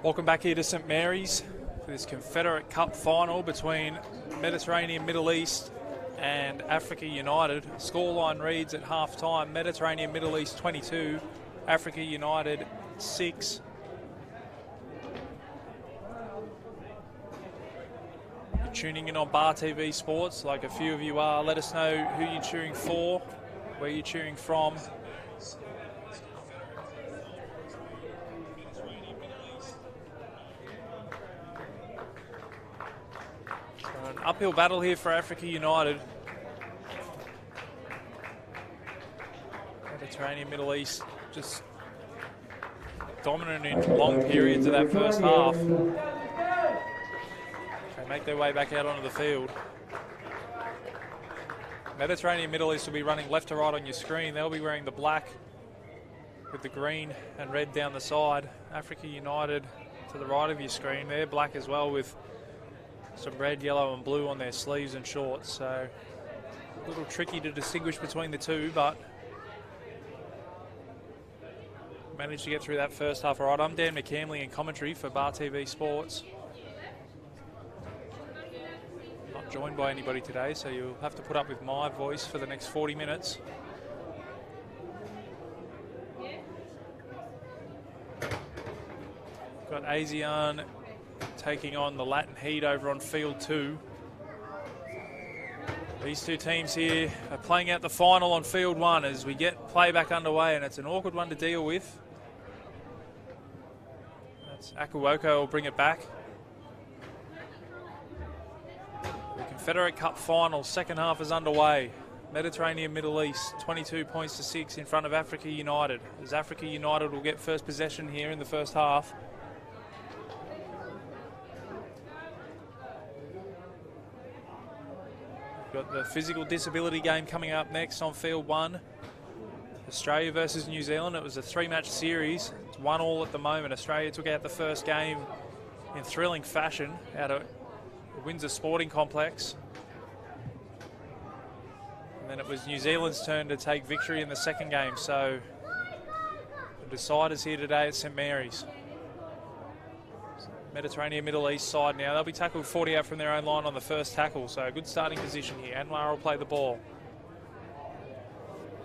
B: Welcome back here to St Mary's for this Confederate Cup final between Mediterranean Middle East and Africa United. Scoreline reads at half-time, Mediterranean Middle East 22, Africa United 6. You're tuning in on Bar TV Sports, like a few of you are. Let us know who you're cheering for, where you're cheering from. An uphill battle here for Africa United. Mediterranean Middle East just dominant in long periods of that first half. They make their way back out onto the field. Mediterranean Middle East will be running left to right on your screen. They'll be wearing the black with the green and red down the side. Africa United to the right of your screen. They're black as well with some red, yellow and blue on their sleeves and shorts. So a little tricky to distinguish between the two, but managed to get through that first half. All right, I'm Dan McCamley in commentary for Bar TV Sports. Not joined by anybody today, so you'll have to put up with my voice for the next 40 minutes. Got ASEAN taking on the Latin Heat over on field 2. These two teams here are playing out the final on field 1 as we get play back underway, and it's an awkward one to deal with. That's Akuoko will bring it back. The Confederate Cup final, second half is underway. Mediterranean Middle East, 22 points to 6 in front of Africa United, as Africa United will get first possession here in the first half. Got the physical disability game coming up next on field 1. Australia versus New Zealand. It was a 3-match series. It's 1-1 at the moment. Australia took out the first game in thrilling fashion out of the Windsor Sporting Complex. And then it was New Zealand's turn to take victory in the second game. So the deciders here today at St Mary's. Mediterranean Middle East side now. They'll be tackled 40 out from their own line on the first tackle. So a good starting position here. Anwar will play the ball.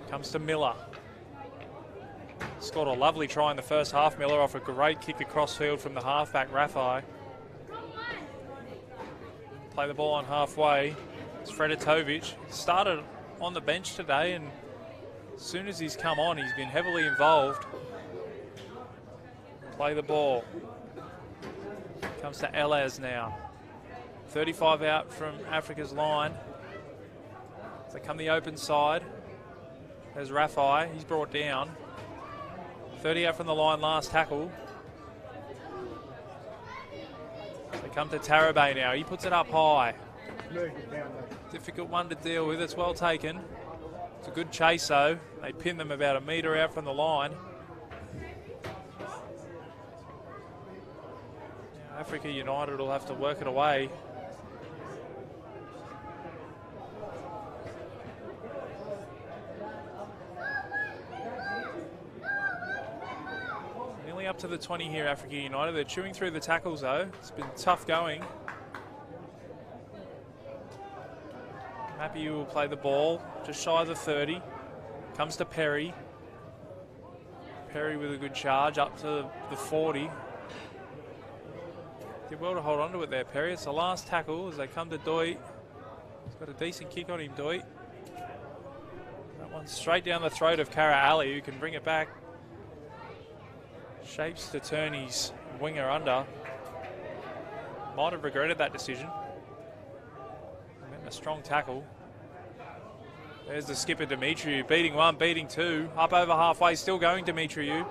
B: Comes to Miller. Scored a lovely try in the first half. Miller off a great kick across field from the halfback, Rafai. Play the ball on halfway. It's Freditovic. Started on the bench today, and as soon as he's come on, he's been heavily involved. Play the ball. Comes to Elaz now. 35 out from Africa's line. So come the open side. There's Rafai. He's brought down. 30 out from the line last tackle. They come to Tarabay now. He puts it up high. Difficult one to deal with. It's well taken. It's a good chase though. They pin them about a metre out from the line. Africa United will have to work it away. Nearly up to the 20 here, Africa United. They're chewing through the tackles though. It's been tough going. Mappy will play the ball, just shy of the 30. Comes to Perry. Perry with a good charge up to the 40. Did well to hold on to it there, Perry. It's the last tackle as they come to Doit. He's got a decent kick on him, Doit. That one's straight down the throat of Kara Ali, who can bring it back. Shapes to turn his winger under. Might have regretted that decision. A strong tackle. There's the skipper, Dimitriou. Beating one, beating two. Up over halfway, still going Dimitriou.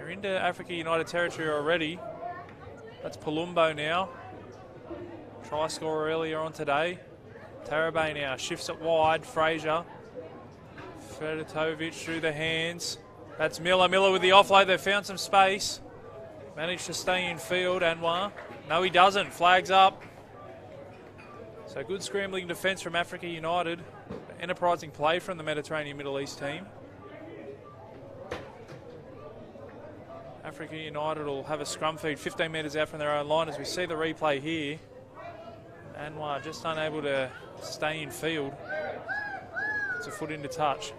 B: Into Africa United territory already. That's Palumbo now. Try scorer earlier on today. Tarabay now shifts it wide. Fraser. Freditovic through the hands. That's Miller. Miller with the offload. They've found some space. Managed to stay in field. Anwar. No, he doesn't. Flags up. So good scrambling defence from Africa United. Enterprising play from the Mediterranean Middle East team. Africa United will have a scrum feed 15 metres out from their own line as we see the replay here. Anwar just unable to stay in field. It's a foot into touch.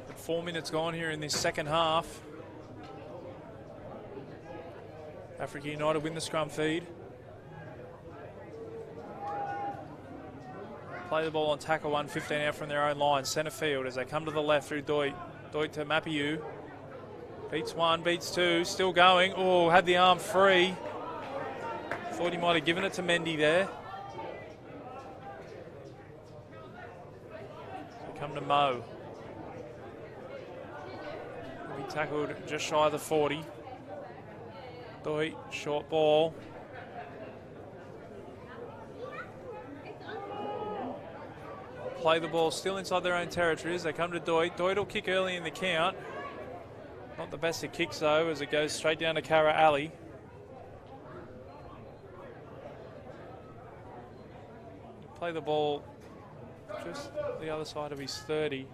B: But 4 minutes gone here in this second half. Africa United win the scrum feed. Play the ball on tackle 1, 15 out from their own line. Centre field as they come to the left through Doit. Doit to Mapiu. Beats 1, beats 2, still going. Oh, had the arm free. Thought he might have given it to Mendy there. So come to Mo. He tackled just shy of the 40. Doit, short ball. Play the ball still inside their own territories. They come to Doit. Doit will kick early in the count. Not the best of kicks though, as it goes straight down to Kara Ali. Play the ball just the other side of his 30.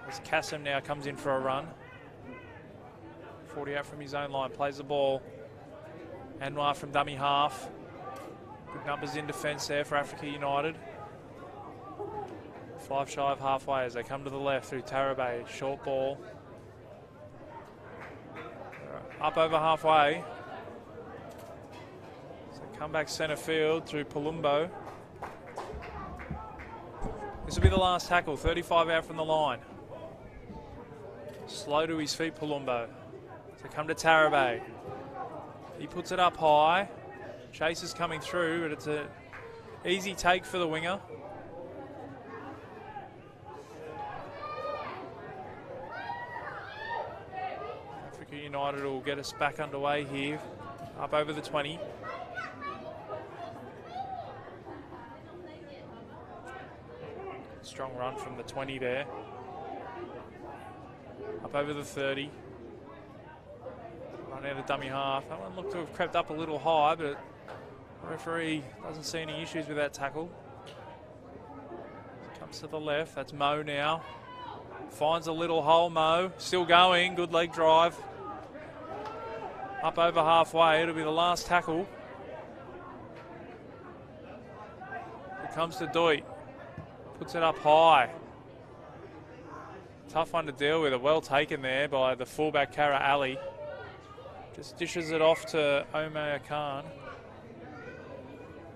B: As Kassem now comes in for a run. 40 out from his own line, plays the ball. Anwar from dummy half. Good numbers in defence there for Africa United. 5 shy of halfway as they come to the left through Tarabay. Short ball. Up over halfway. So come back centre field through Palumbo. This will be the last tackle, 35 out from the line. Slow to his feet, Palumbo. So come to Tarabay. He puts it up high. Chase is coming through, but it's an easy take for the winger. Africa United will get us back underway here. Up over the 20. Strong run from the 20 there. Up over the 30. Run out of dummy half. That one looked to have crept up a little high, but the referee doesn't see any issues with that tackle. Comes to the left. That's Mo now. Finds a little hole, Mo. Still going. Good leg drive. Up over halfway. It'll be the last tackle. It comes to Doit. Puts it up high. Tough one to deal with. Well taken there by the fullback Kara Ali. Just dishes it off to Omar Khan.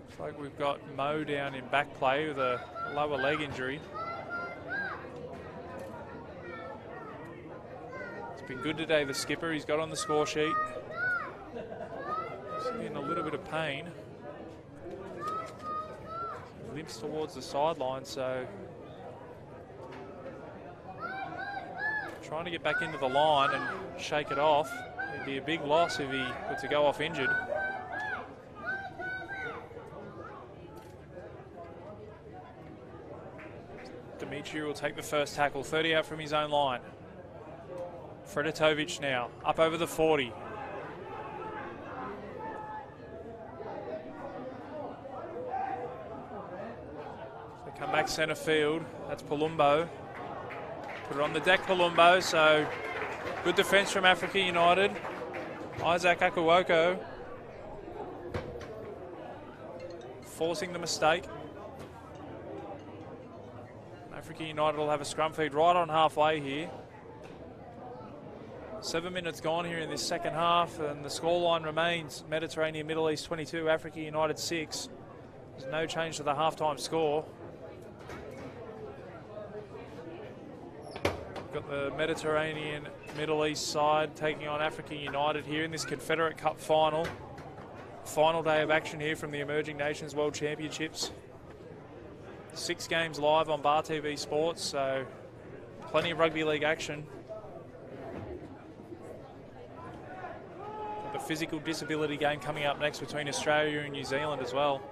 B: Looks like we've got Mo down in back play with a lower leg injury. It's been good today, the skipper. He's got on the score sheet. He's in a little bit of pain. He limps towards the sideline, so trying to get back into the line and shake it off. It'd be a big loss if he were to go off injured. Dimitri will take the first tackle, 30 out from his own line. Freditovic now, up over the 40. So come back centre field, that's Palumbo. Put it on the deck, Palumbo, so good defence from Africa United. Isaac Akuwoko forcing the mistake. Africa United will have a scrum feed right on halfway here. 7 minutes gone here in this second half, and the scoreline remains Mediterranean Middle East 22, Africa United 6. There's no change to the halftime score. Got the Mediterranean Middle East side taking on Africa United here in this Confederate Cup final. Final day of action here from the Emerging Nations World Championships. 6 games live on Bar TV Sports, so plenty of rugby league action. Got the physical disability game coming up next between Australia and New Zealand as well.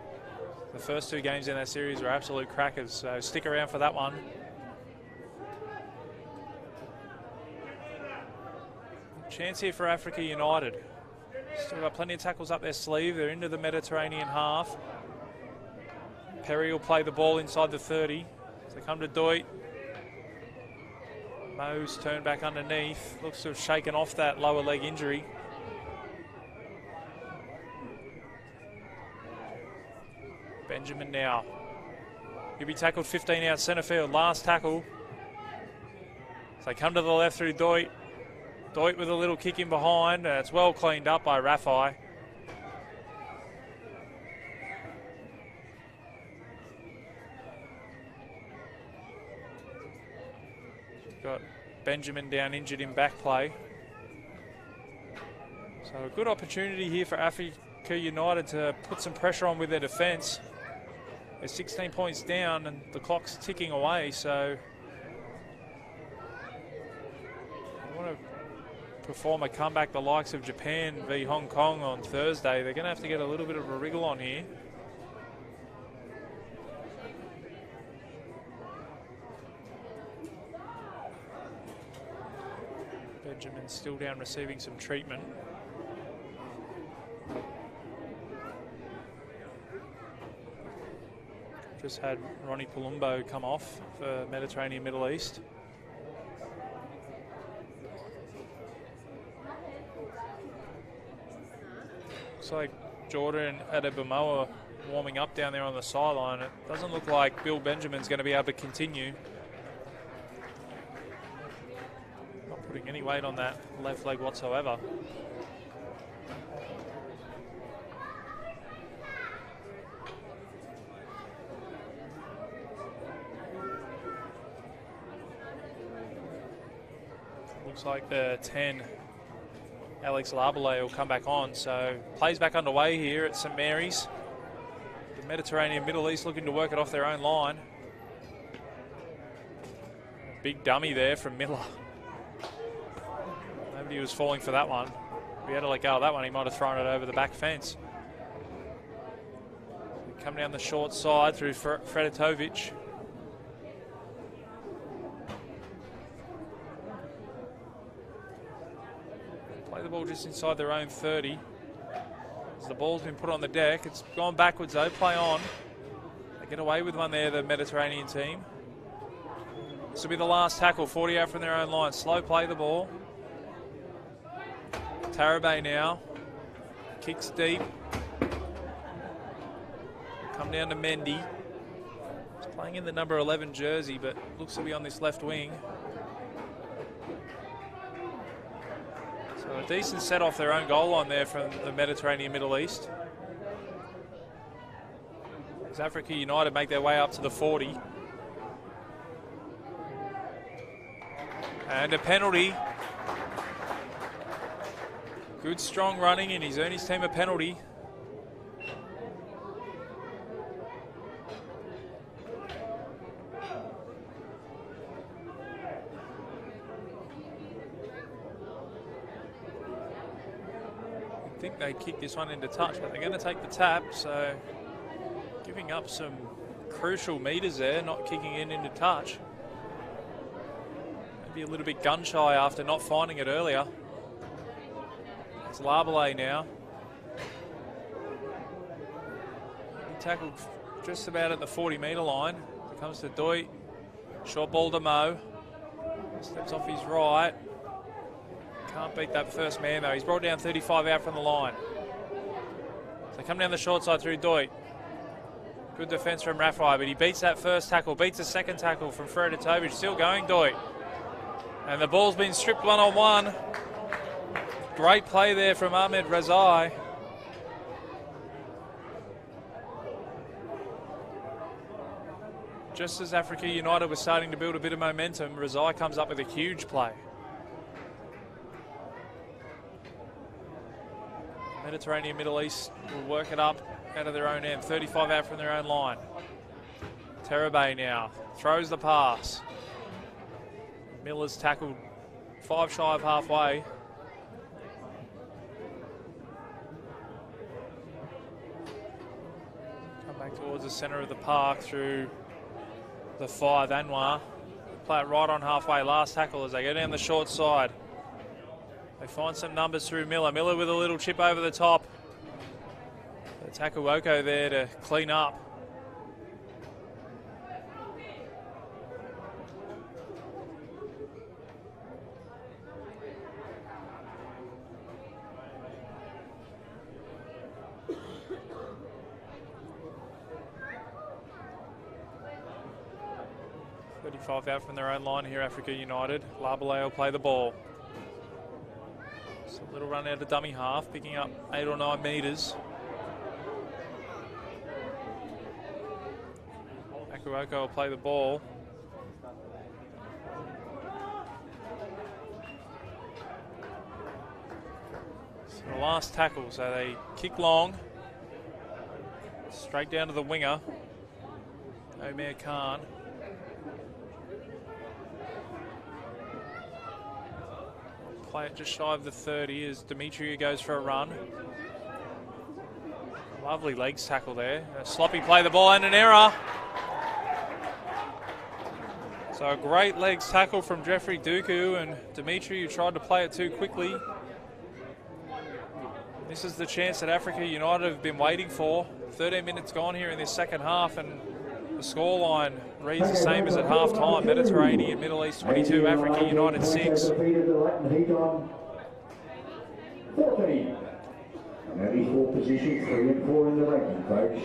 B: The first 2 games in that series are absolute crackers, so stick around for that one. Chance here for Africa United. Still got plenty of tackles up their sleeve. They're into the Mediterranean half. Perry will play the ball inside the 30. So they come to Doit. Mo's turned back underneath. Looks to have shaken off that lower leg injury. Benjamin now. He'll be tackled 15 out centre field. Last tackle. So they come to the left through Doit. Doit with a little kick in behind. It's well cleaned up by Rafai. Got Benjamin down injured in back play. So a good opportunity here for Africa United to put some pressure on with their defence. They're 16 points down and the clock's ticking away, so they want to perform a comeback the likes of Japan v Hong Kong on Thursday. They're going to have to get a little bit of a wriggle on here. Benjamin's still down receiving some treatment. Just had Ronnie Palumbo come off for Mediterranean Middle East. Looks like Jordan Adebamoa warming up down there on the sideline. It doesn't look like Bill Benjamin's going to be able to continue. Not putting any weight on that left leg whatsoever. Looks like the 10, Alex Labele, will come back on. So plays back underway here at St Mary's. The Mediterranean Middle East looking to work it off their own line. Big dummy there from Miller. Nobody was falling for that one. If he had to let go of that one, he might have thrown it over the back fence. Come down the short side through Freditovic. Play the ball just inside their own 30. As the ball's been put on the deck, it's gone backwards though, play on. They get away with one there, the Mediterranean team. This will be the last tackle, 40 out from their own line. Slow play the ball. Tarabay now. Kicks deep. Come down to Mendy. He's playing in the number 11 jersey, but looks to be on this left wing. So a decent set off their own goal line there from the Mediterranean Middle East. As Africa United make their way up to the 40. And a penalty. Good strong running, and he's earned his team a penalty. I think they kick this one into touch, but they're going to take the tap, so giving up some crucial meters there, not kicking it into touch. Maybe a little bit gun shy after not finding it earlier. It's Labele now. He tackled just about at the 40-metre line. It comes to Doit. Short ball to Mo. Steps off his right. Can't beat that first man though. He's brought down 35 out from the line. So come down the short side through Doit. Good defence from Rafai, but he beats that first tackle, beats the second tackle from Freditovic. Still going, Doit. And the ball's been stripped one-on-one. Great play there from Ahmed Razai. Just as Africa United was starting to build a bit of momentum, Razai comes up with a huge play. Mediterranean Middle East will work it up out of their own end. 35 out from their own line. Terabay now throws the pass. Miller's tackled 5 shy of halfway. Come back towards the centre of the park through the 5, Anwar. Play it right on halfway. Last tackle as they go down the short side. They find some numbers through Miller. Miller with a little chip over the top. Takuoko there to clean up. Out from their own line here, Africa United. Labale will play the ball. Just a little run out of dummy half, picking up 8 or 9 metres. Akuoko will play the ball. So the last tackle, so they kick long. Straight down to the winger, Omer Khan. Play it just shy of the 30 as Demetria goes for a run. Lovely legs tackle there. A sloppy play the ball and an error. So a great legs tackle from Jeffrey Duku, and Demetri, who tried to play it too quickly. This is the chance that Africa United have been waiting for. 13 minutes gone here in this second half, and the scoreline reads the same as at half-time. Mediterranean, Middle East 22, Africa United 6.
A: 14. And that is for position 3 and 4 in the ranking, folks.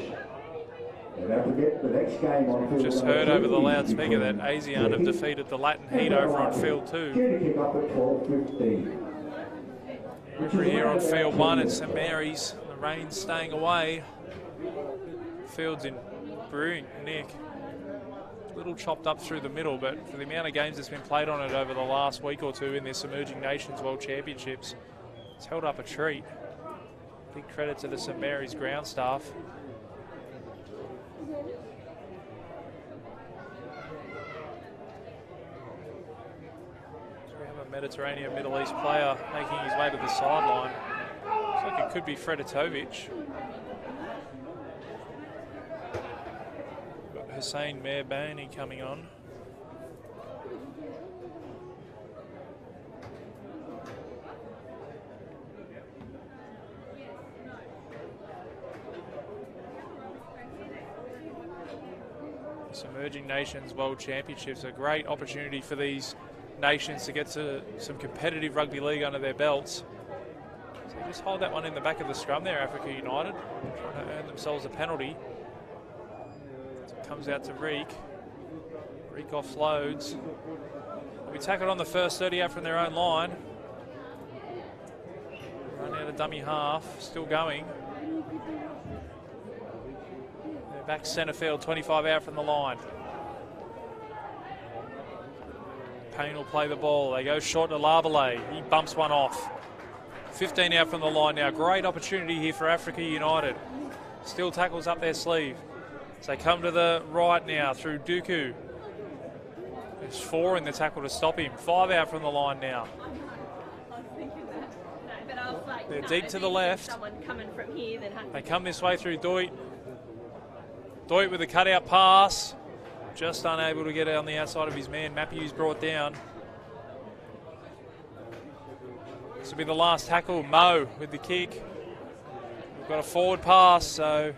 A: And don't forget the next game on field.
B: Just heard over the loudspeaker that ASEAN have defeated the Latin Heat over on field 2.
A: Kick up at 12:15.
B: Over here on field 1 at St Mary's. The rain's staying away. Field's in brewing nick. A little chopped up through the middle, but for the amount of games that's been played on it over the last week or two in this Emerging Nations World Championships, it's held up a treat. Big credit to the St Mary's ground staff. So we have a Mediterranean Middle East player making his way to the sideline. Looks like it could be Freditovic. Got Hussein Merbani coming on. Emerging Nations World Championships, a great opportunity for these nations to get to some competitive rugby league under their belts. So just hold that one in the back of the scrum there, Africa United, trying to earn themselves a penalty. So it comes out to Reek. Reek offloads. They'll be tackled on the first 30 out from their own line. Run out of dummy half, still going. Back centre field, 25 out from the line. Payne will play the ball. They go short to Labale. He bumps one off. 15 out from the line now. Great opportunity here for Africa United. Still tackles up their sleeve. So they come to the right now through Duku. There's 4 in the tackle to stop him. 5 out from the line now. They're deep to the left. They come this way through Doit. Doit with a cutout pass, just unable to get it on the outside of his man. Matthews brought down. This will be the last tackle. Mo with the kick. We've got a forward pass, so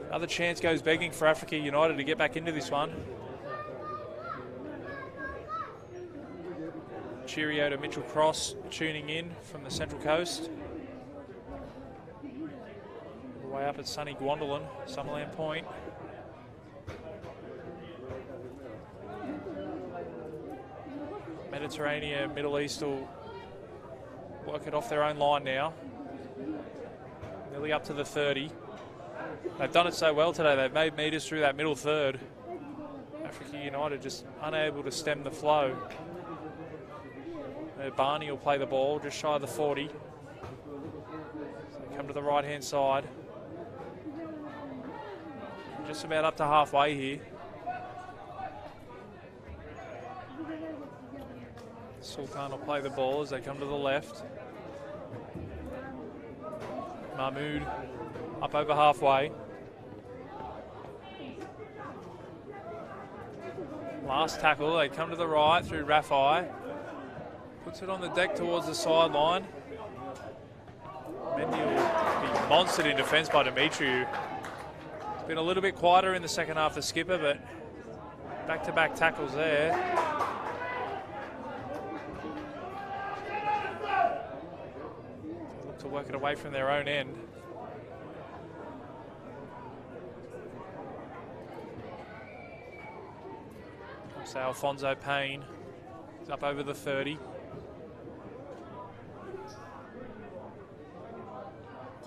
B: another chance goes begging for Africa United to get back into this one. Cheerio to Mitchell Cross tuning in from the Central Coast. Way up at sunny Guandolan, Summerland Point. Mediterranean, Middle East will work it off their own line now. Nearly up to the 30. They've done it so well today, they've made metres through that middle third. Africa United just unable to stem the flow. Barney will play the ball just shy of the 40. So they come to the right hand side. Just about up to halfway here. Sultan will play the ball as they come to the left. Mahmood up over halfway. Last tackle, they come to the right through Rafai. Puts it on the deck towards the sideline. Mendy will be monstered in defence by Demetriou. It's been a little bit quieter in the second half, the skipper, but back-to-back tackles there. They look to work it away from their own end. So Alfonso Payne is up over the 30.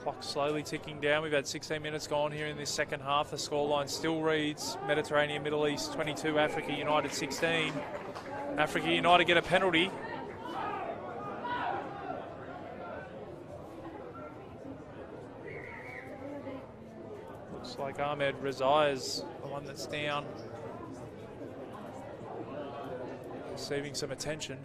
B: Clock slowly ticking down. We've had 16 minutes gone here in this second half. The scoreline still reads Mediterranean Middle East 22, Africa United 16. Africa United get a penalty. Looks like Ahmed Rezai is the one that's down, receiving some attention.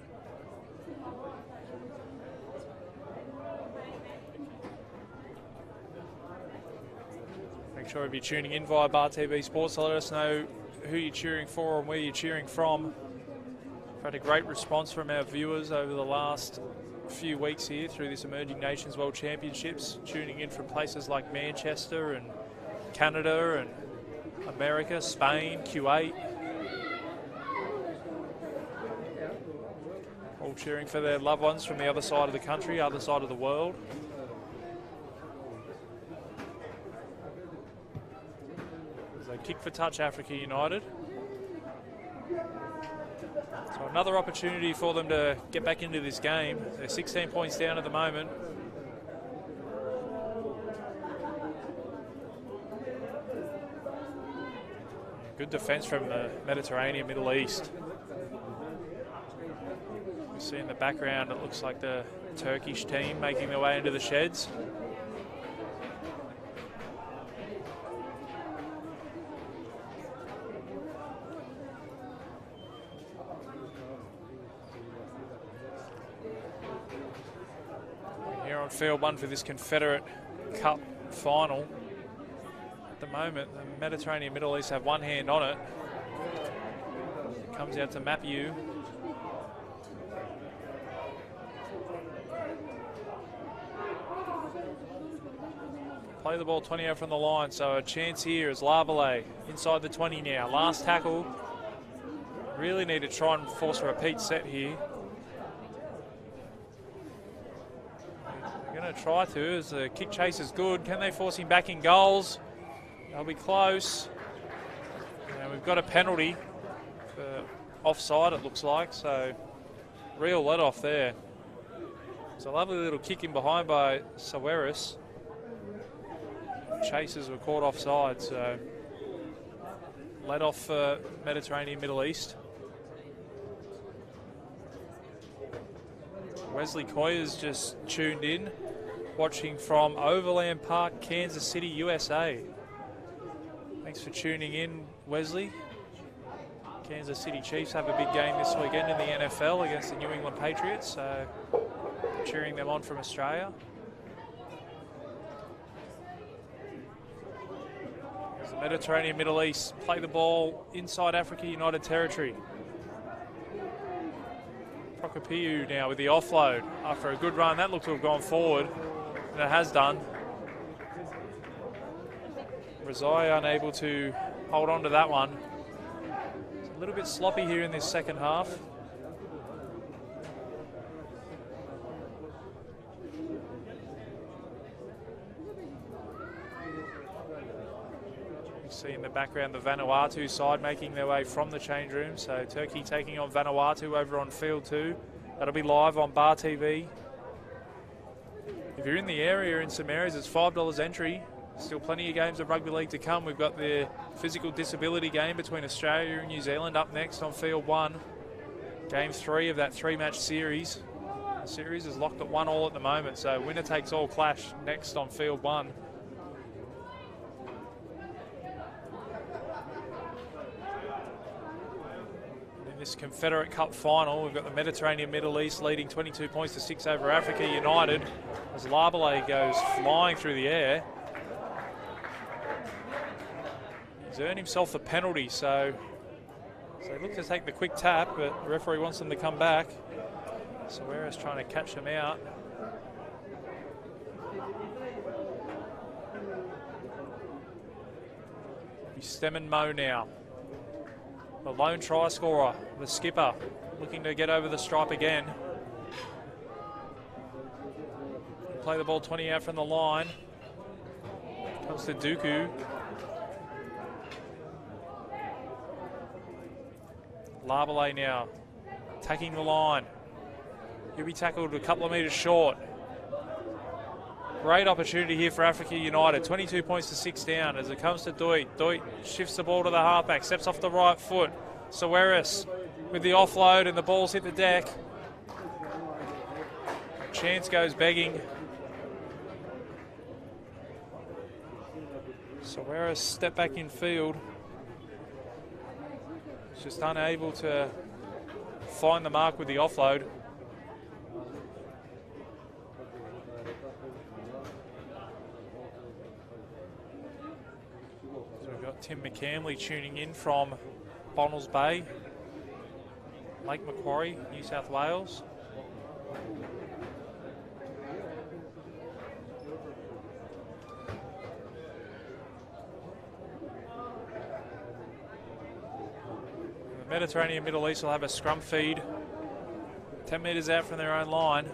B: Make sure if you're tuning in via Bar TV Sports, let us know who you're cheering for and where you're cheering from. We've had a great response from our viewers over the last few weeks here through this Emerging Nations World Championships, tuning in from places like Manchester and Canada and America, Spain, Kuwait. All cheering for their loved ones from the other side of the country, other side of the world. As they kick for touch, Africa United. So another opportunity for them to get back into this game. They're 16 points down at the moment. Good defence from the Mediterranean Middle East. We see in the background, it looks like the Turkish team making their way into the sheds. Here on field one for this Confederate Cup final. At the moment, the Mediterranean Middle East have one hand on it. It comes out to Mapiu. Play the ball 20 out from the line, so a chance here is Lavale inside the 20 now. Last tackle. Really need to try and force a repeat set here. They're going to try to, as the kick chase is good. Can they force him back in goals? They'll be close. And we've got a penalty for offside, it looks like, so real let off there. It's a lovely little kick in behind by Saweris. Chasers were caught offside, so let off for Mediterranean Middle East. Wesley Coyer's just tuned in, watching from Overland Park, Kansas City, USA. Thanks for tuning in, Wesley. Kansas City Chiefs have a big game this weekend in the NFL against the New England Patriots, so cheering them on from Australia. As the Mediterranean Middle East play the ball inside Africa United territory. Prokopiou now with the offload after a good run. That looked to have gone forward, and it has done. Rezai unable to hold on to that one. It's a little bit sloppy here in this second half. You see in the background the Vanuatu side making their way from the change room. So Turkey taking on Vanuatu over on field 2. That'll be live on Bar TV. If you're in the area in some areas, it's $5 entry. Still plenty of games of rugby league to come. We've got the physical disability game between Australia and New Zealand up next on field 1. Game 3 of that 3-match series. The series is locked at 1-1 at the moment, so winner takes all clash next on field 1. In this Confederate Cup final, we've got the Mediterranean Middle East leading 22 points to 6 over Africa United as Labale goes flying through the air. He's earned himself a penalty, so he looks to take the quick tap, but the referee wants them to come back. Soares trying to catch them out. Stem Mo now. The lone try scorer, the skipper, looking to get over the stripe again. Play the ball 20 out from the line. Comes to Dooku. Labele now, attacking the line. He'll be tackled a couple of metres short. Great opportunity here for Africa United. 22 points to 6 down as it comes to Doit. Doit shifts the ball to the halfback, steps off the right foot. Soares with the offload and the ball's hit the deck. Chance goes begging. Soares step back in field. He's just unable to find the mark with the offload. Tim McCamley tuning in from Bonnells Bay, Lake Macquarie, New South Wales. The Mediterranean Middle East will have a scrum feed 10 metres out from their own line.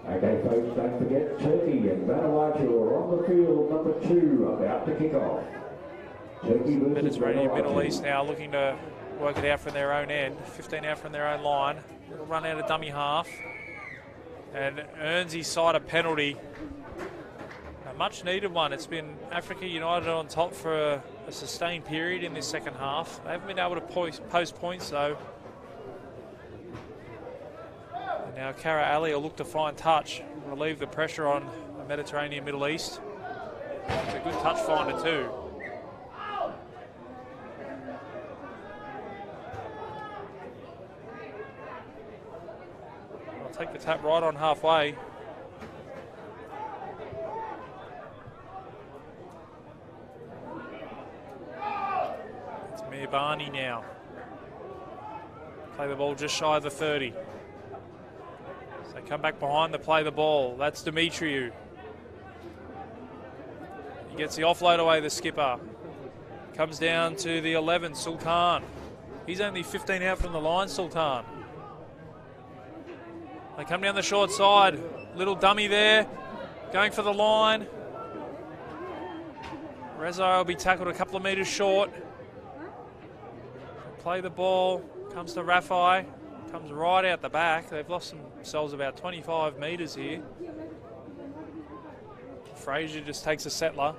A: Okay, folks, don't forget Turkey and Vanuatu are on the field, number 2, about to kick off. Turkey versus
B: Mediterranean
A: Vanuatu.
B: Middle East now looking to work it out from their own end. 15 out from their own line. It'll run out of dummy half. And earns his side a penalty. A much needed one. It's been Africa United on top for a sustained period in this second half. They haven't been able to post points though. Now Kara Ali will look to find touch, relieve the pressure on the Mediterranean Middle East. It's a good touch finder too. I'll take the tap right on halfway. It's Mirbani now. Play the ball just shy of the 30. They come back behind to play the ball. That's Demetriou. He gets the offload away, the skipper. Comes down to the 11, Sultan. He's only 15 out from the line, Sultan. They come down the short side. Little dummy there. Going for the line. Reza will be tackled a couple of metres short. Play the ball. Comes to Rafai. Comes right out the back. They've lost themselves about 25 metres here. Frazier just takes a settler.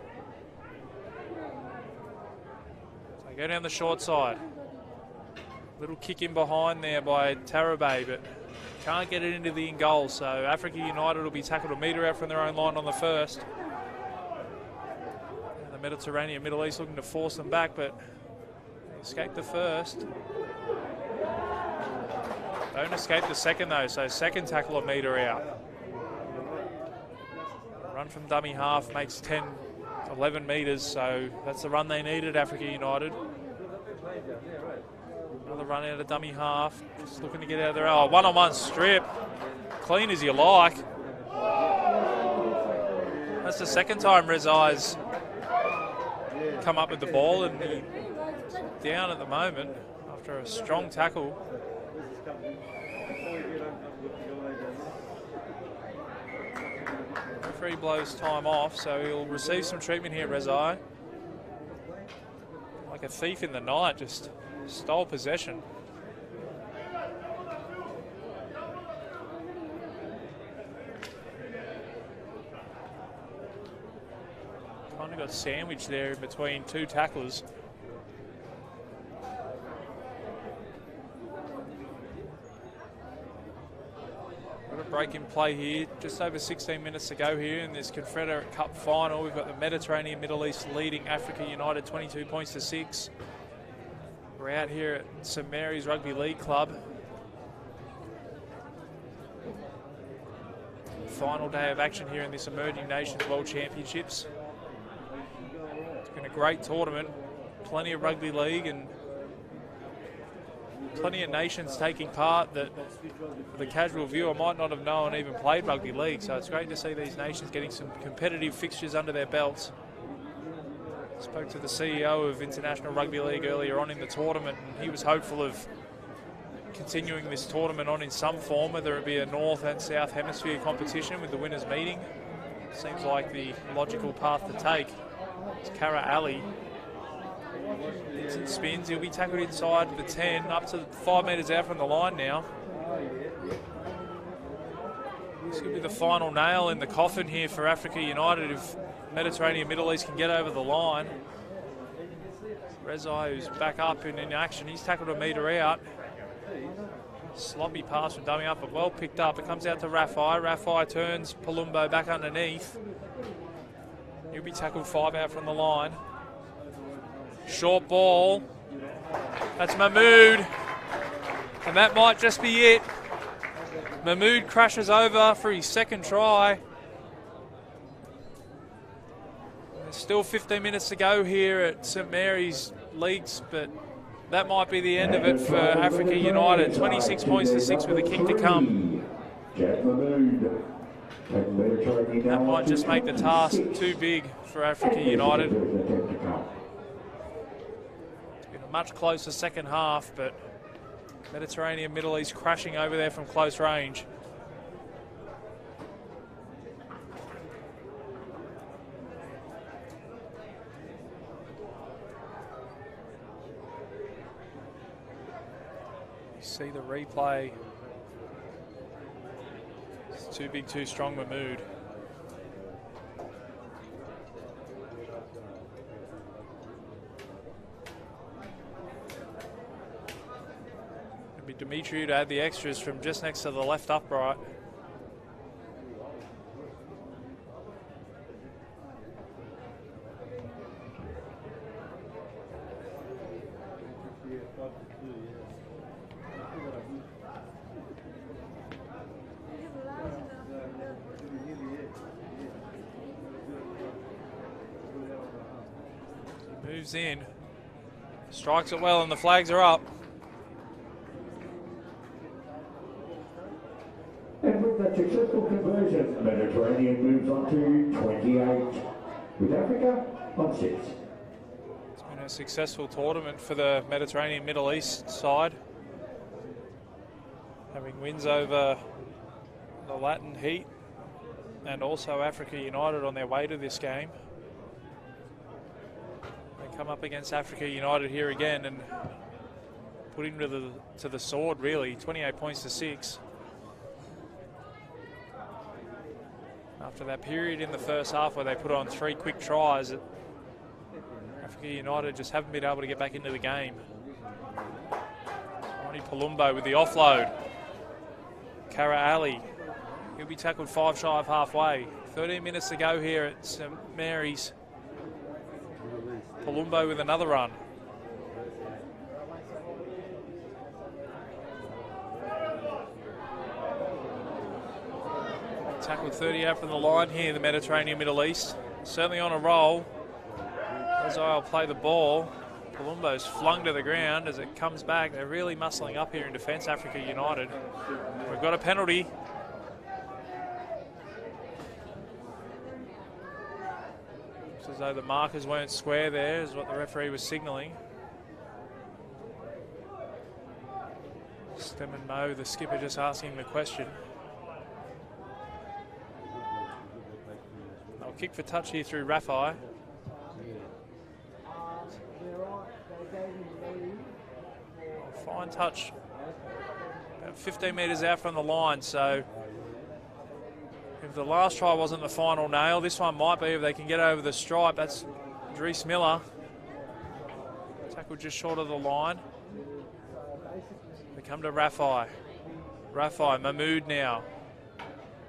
B: So they go down the short side. Little kick in behind there by Tarabay, but can't get it into the in goal. So Africa United will be tackled a metre out from their own line on the first. And the Mediterranean Middle East looking to force them back, but they escape the first. Don't escape the second though, so second tackle a metre out. Run from dummy half makes 10, 11 metres, so that's the run they needed, Africa United. Another run out of dummy half, just looking to get out of there. Oh, one-on-one strip, clean as you like. That's the second time Rezai's come up with the ball, and he's down at the moment after a strong tackle. Referee blows time off, so he'll receive some treatment here, Rezai. Like a thief in the night, just stole possession. Kind of got sandwiched there in between two tacklers. Break in play here, just over 16 minutes to go here in this Confederate Cup final. We've got the Mediterranean Middle East leading Africa United 22 points to 6. We're out here at St Mary's Rugby League Club. Final day of action here in this Emerging Nations World Championships. It's been a great tournament. plenty of rugby league and plenty of nations taking part that the casual viewer might not have known even played rugby league. So it's great to see these nations getting some competitive fixtures under their belts. Spoke to the CEO of International Rugby League earlier on in the tournament, and he was hopeful of continuing this tournament on in some form, whether it be a North and South Hemisphere competition with the winners meeting. Seems like the logical path to take. It's Kara Ali. Vincent spins, he'll be tackled inside the 10, up to 5 metres out from the line now. This could be the final nail in the coffin here for Africa United if Mediterranean Middle East can get over the line. Rezai, who's back up and in action, he's tackled a metre out. Sloppy pass from dummy up, but well picked up. It comes out to Rafai. Rafai turns Palumbo back underneath. He'll be tackled 5 out from the line. Short ball. That's Mahmood. And that might just be it. Mahmood crashes over for his second try. There's still 15 minutes to go here at St Mary's Leagues, but that might be the end of it for Africa United. 26 points to 6 with a kick to come. That might just make the task too big for Africa United. It's been a much closer second half, but Mediterranean Middle East crashing over there from close range. See the replay. It's too big, too strong Mahmood. It'll be Dimitri to add the extras from just next to the left upright. Moves in, strikes it well, and the flags are up.
A: And with that successful conversion, Mediterranean moves on to 28, with Africa on 6.
B: It's been a successful tournament for the Mediterranean Middle East side, having wins over the Latin Heat and also Africa United on their way to this game. Come up against Africa United here again and put him to the sword, really. 28 points to 6. After that period in the first half where they put on 3 quick tries, Africa United just haven't been able to get back into the game. Ronnie Palumbo with the offload. Kara Ali, he'll be tackled 5 shy of halfway. 13 minutes to go here at St Mary's. Palumbo with another run. Tackled 30 out from the line here in the Mediterranean Middle East. Certainly on a roll. As I'll play the ball. Palumbo's flung to the ground as it comes back. They're really muscling up here in defence, Africa United. We've got a penalty. As though the markers weren't square there, is what the referee was signalling. Stemmen Mo, the skipper, just asking the question. They'll kick for touch here through Rafai. Fine touch. About 15 metres out from the line, so if the last try wasn't the final nail, this one might be if they can get over the stripe. That's Dries Miller. Tackle just short of the line. They come to Rafai. Rafai, Mahmood now.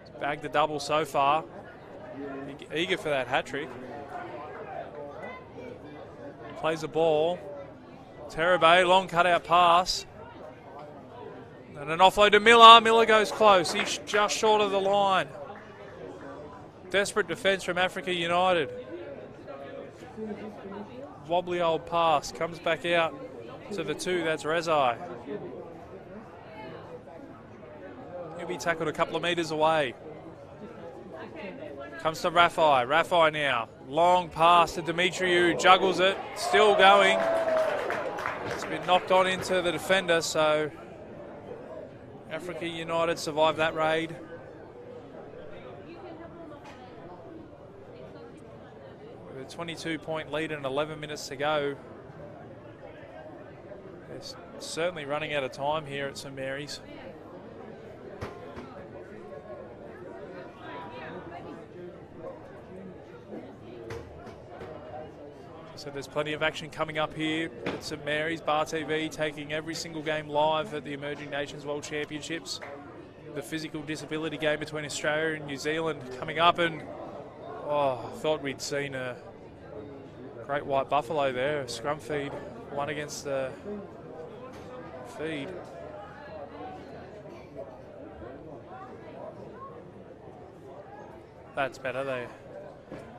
B: He's bagged the double so far. Eager for that hat-trick. Plays the ball. Terabay, long cutout pass. And an offload to Miller. Miller goes close. He's just short of the line. Desperate defence from Africa United. Wobbly old pass, comes back out to the 2, that's Rezai. He'll be tackled a couple of metres away. Comes to Rafai. Rafai now. Long pass to Demetriou. Juggles it. Still going. It's been knocked on into the defender, so Africa United survived that raid. With a 22-point lead and 11 minutes to go. They're certainly running out of time here at St Mary's. So there's plenty of action coming up here at St Mary's. Bar TV taking every single game live at the Emerging Nations World Championships. The physical disability game between Australia and New Zealand coming up, and I thought we'd seen a great white buffalo there, a scrum feed, one against the feed. That's better there.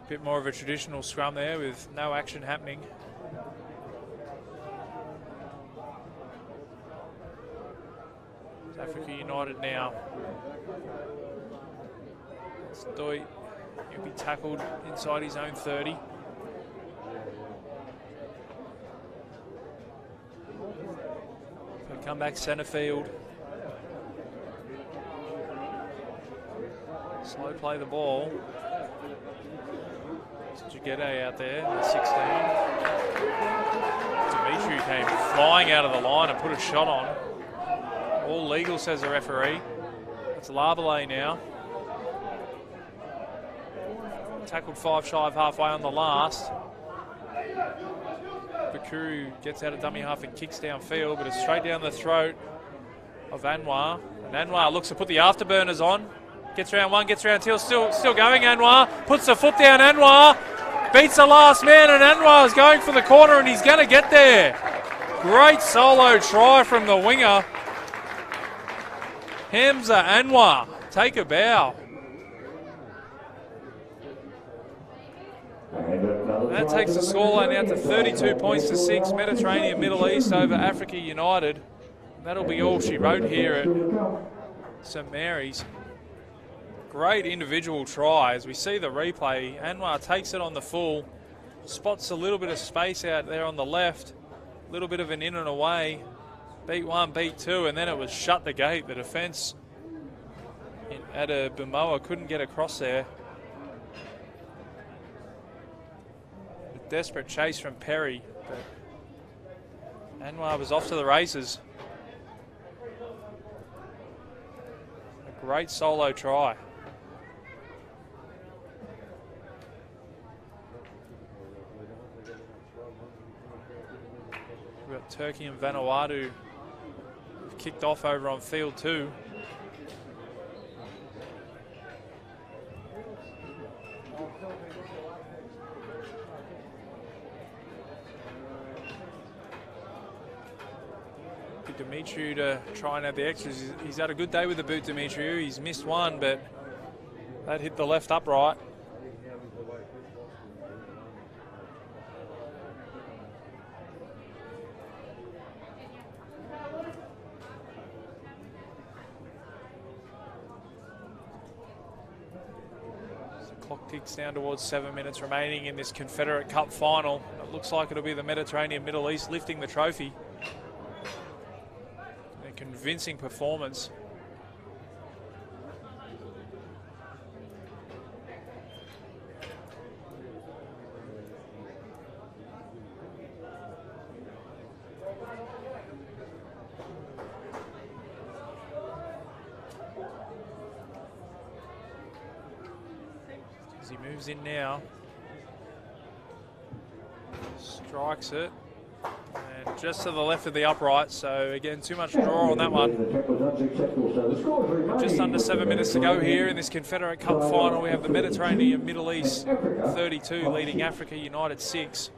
B: Bit more of a traditional scrum there with no action happening. It's Africa United now. Stoy, he'll be tackled inside his own 30. He'll come back centre field. Slow play the ball. Jagete out there, the 16. Demetriou came flying out of the line and put a shot on. All legal, says the referee. It's Lavallee now. Tackled 5 shy of halfway on the last. Bakuru gets out of dummy half and kicks downfield, but it's straight down the throat of Anwar. And Anwar looks to put the afterburners on. Gets round 1, gets round 2, still going Anwar. Puts the foot down, Anwar. Beats the last man, and Anwar is going for the corner, and he's going to get there. Great solo try from the winger. Hamza Anwar, take a bow. That takes the scoreline out to 32 points to 6. Mediterranean Middle East over Africa United. That'll be all she wrote here at St Mary's. Great individual try. As we see the replay, Anwar takes it on the full, spots a little bit of space out there on the left, a little bit of an in and away, beat 1, beat 2, and then it was shut the gate. The defence at a Bumoa couldn't get across there. A desperate chase from Perry, but Anwar was off to the races. A great solo try. We've got Turkey and Vanuatu who've kicked off over on field 2. Demetriou to try and have the extras. He's had a good day with the boot, Demetriou. He's missed one, but that hit the left upright. Clock ticks down towards 7 minutes remaining in this Confederate Cup final. It looks like it'll be the Mediterranean Middle East lifting the trophy. A convincing performance. As he moves in now, strikes it, and just to the left of the upright, so again too much draw on that one. Just under 7 minutes to go here in this Confederate Cup final. We have the Mediterranean Middle East 32 leading Africa United 6.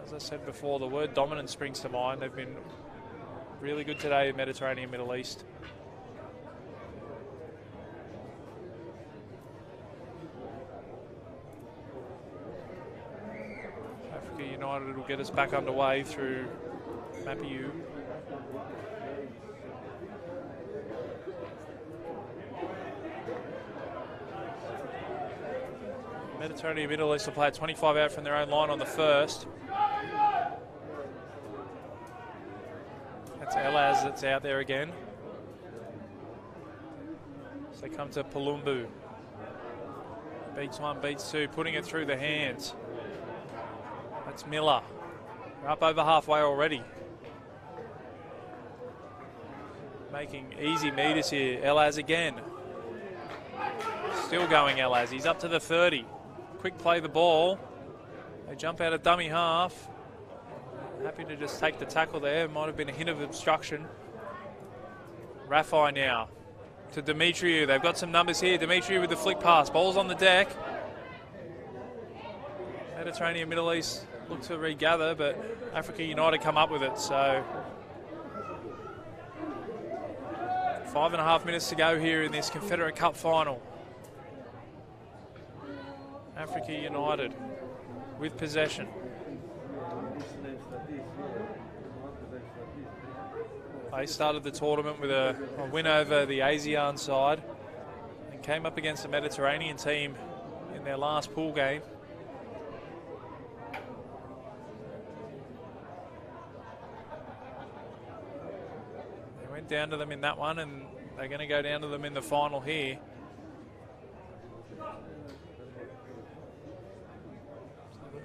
B: As I said before, the word dominant springs to mind. They've been really good today in Mediterranean Middle East. United will get us back underway through Mapiu. Mediterranean Middle East will play a 25 out from their own line on the first. That's Elaz that's out there again. So they come to Palumbu. Beats one, beats two, putting it through the hands. That's Miller. We're up over halfway already. Making easy meters here. Elaz again. Still going Elaz. He's up to the 30. Quick play the ball. They jump out of dummy half. Happy to just take the tackle there. Might have been a hint of obstruction. Rafai now to Demetriou. They've got some numbers here. Demetriou with the flick pass. Ball's on the deck. Mediterranean Middle East look to regather, but Africa United come up with it. So 5.5 minutes to go here in this Confederate Cup final. Africa United with possession. They started the tournament with a win over the ASEAN side and came up against the Mediterranean team in their last pool game. They went down to them in that one, and they're going to go down to them in the final here.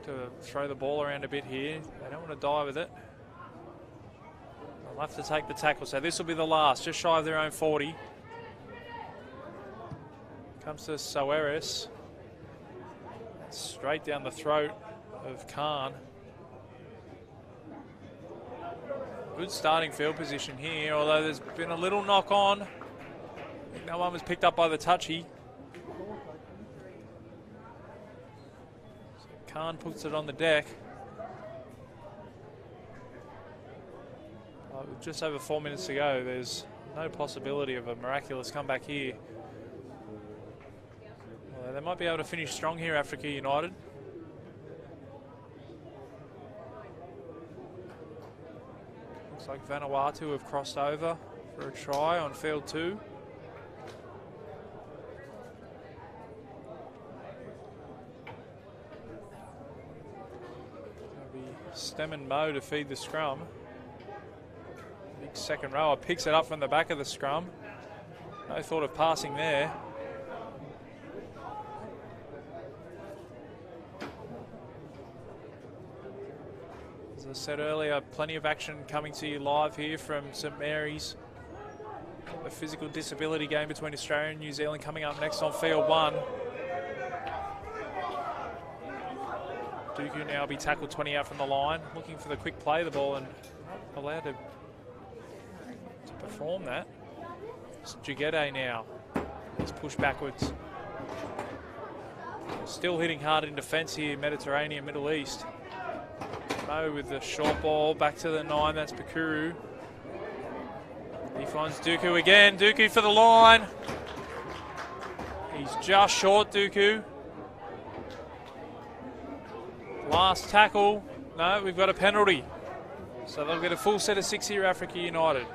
B: To throw the ball around a bit here. They don't want to die with it. They'll have to take the tackle. So this will be the last, just shy of their own 40. Comes to Soares. Straight down the throat of Khan. Good starting field position here, although there's been a little knock on. I think that one was picked up by the touchy. Khan puts it on the deck. With just over 4 minutes to go, there's no possibility of a miraculous comeback here. Well, they might be able to finish strong here, Africa United. Looks like Vanuatu have crossed over for a try on field 2. Stem and Mo to feed the scrum. Big second rower picks it up from the back of the scrum. No thought of passing there. As I said earlier, plenty of action coming to you live here from St Mary's. The physical disability game between Australia and New Zealand coming up next on field 1. Dooku now be tackled 20 out from the line, looking for the quick play of the ball and not allowed to perform that. It's Jigede now. He's pushed backwards. Still hitting hard in defence here, Mediterranean Middle East. Mo with the short ball, back to the 9, that's Pakuru. He finds Dooku again, Dooku for the line. He's just short, Dooku. Last tackle. No, we've got a penalty. So they'll get a full set of 6 here, Africa United.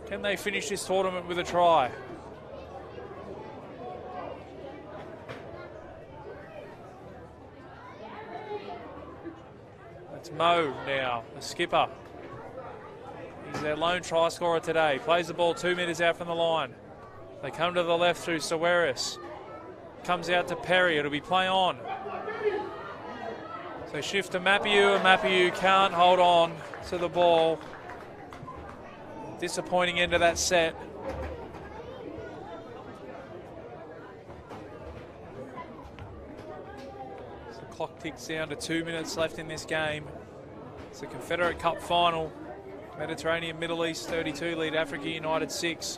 B: Can they finish this tournament with a try? It's Mo now, the skipper. He's their lone try scorer today. Plays the ball 2 metres out from the line. They come to the left through Soares. Comes out to Perry. It'll be play on. So shift to Mapiu, and Mapiu can't hold on to the ball. Disappointing end of that set. So the clock ticks down to 2 minutes left in this game. It's the Confederate Cup final. Mediterranean Middle East 32 lead Africa United 6.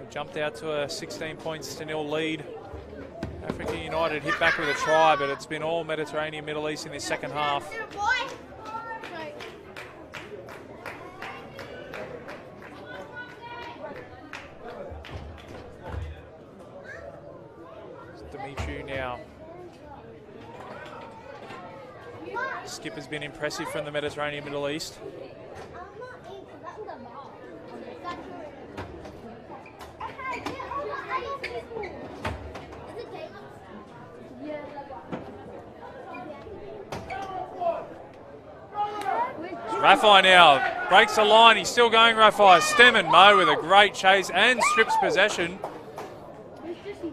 B: Jumped out to a 16 points to 0 lead. Africa United hit back with a try, but it's been all Mediterranean Middle East in this second half. Dimitri now. Skip has been impressive from the Mediterranean Middle East. Rafai now breaks the line. He's still going, Rafai. Stem and Mo with a great chase and strips possession.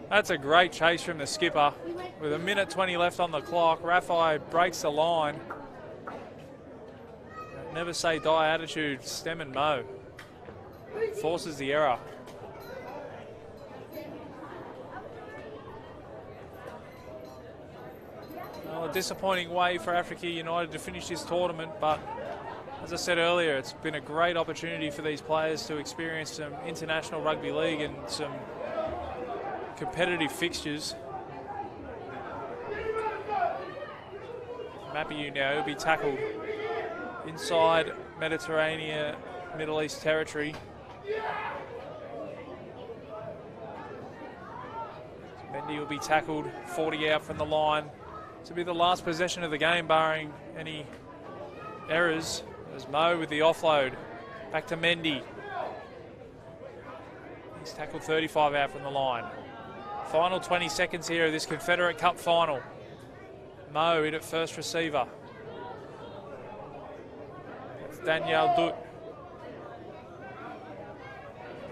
B: That's a great chase from the skipper. With 1:20 left on the clock, Rafai breaks the line. Never say die attitude, Stem and Mo. Forces the error. Well, a disappointing way for Africa United to finish this tournament, but as I said earlier, it's been a great opportunity for these players to experience some international rugby league and some competitive fixtures. Mapiu now will be tackled inside Mediterranean Middle East territory. Mendy will be tackled 40 out from the line. This will be the last possession of the game, barring any errors. There's Mo with the offload. Back to Mendy. He's tackled 35 out from the line. Final 20 seconds here of this Confederate Cup final. Mo in at first receiver. That's Daniel Dut.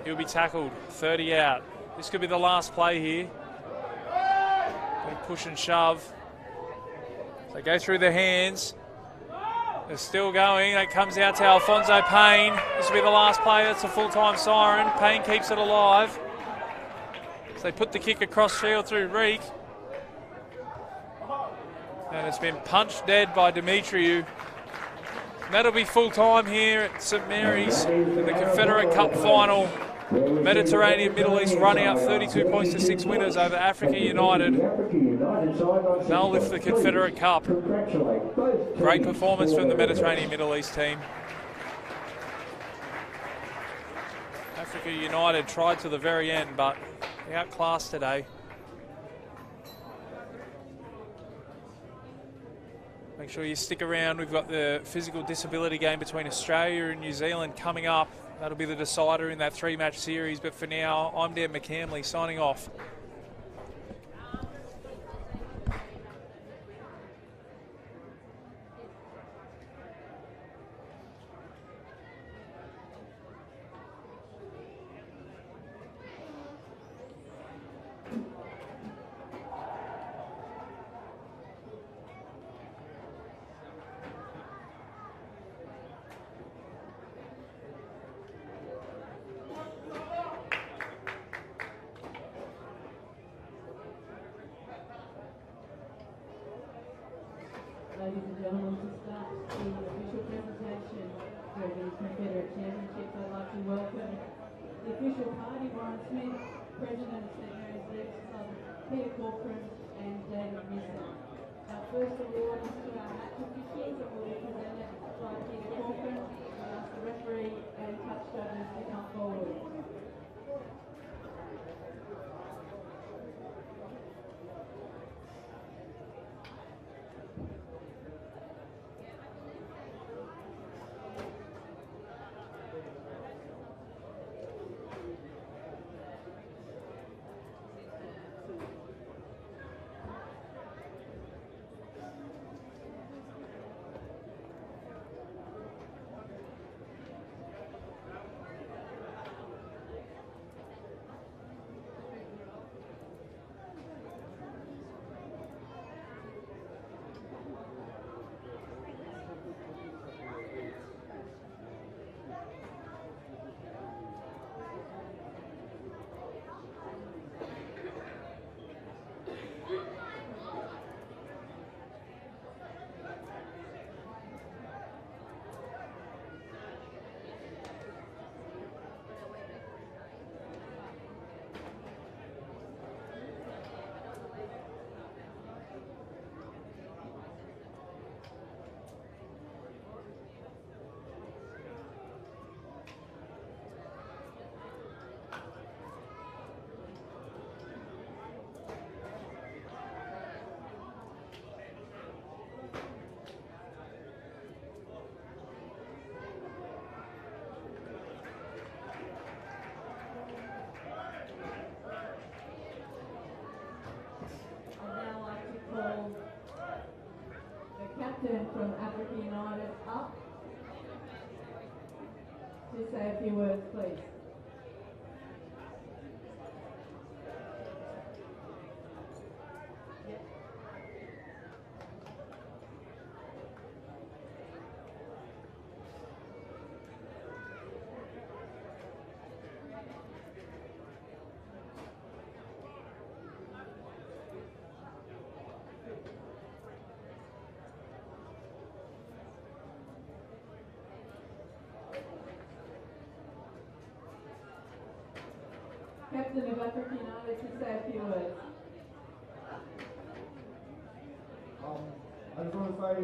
B: He'll be tackled 30 out. This could be the last play here. Big push and shove. They go through the hands. They're still going. It comes out to Alfonso Payne. This will be the last play. That's a full-time siren. Payne keeps it alive. So they put the kick across field through Reek. And it's been punched dead by Demetriou. And that'll be full-time here at St Mary's in the Confederate Cup final. Mediterranean Middle East running out 32 points to 6 winners over Africa United. They'll lift the Confederate Cup. Great performance from the Mediterranean Middle East team. Africa United tried to the very end, but outclassed today. Make sure you stick around. We've got the physical disability game between Australia and New Zealand coming up. That'll be the decider in that 3-match series. But for now, I'm Dan McCamley signing off.
C: Ladies and gentlemen, to start the official presentation for the Confederate Championships, I'd like to welcome the official party, Warren Smith, President of St Mary's League Club, Peter Corcoran and David Misser. Our first award is to our match officials and will be presented by Peter Corcoran. We ask the referee and touch judges to come forward. captain from Africa United up to say a few words, please. Captain of Africa United to say a few words.
D: I just want to say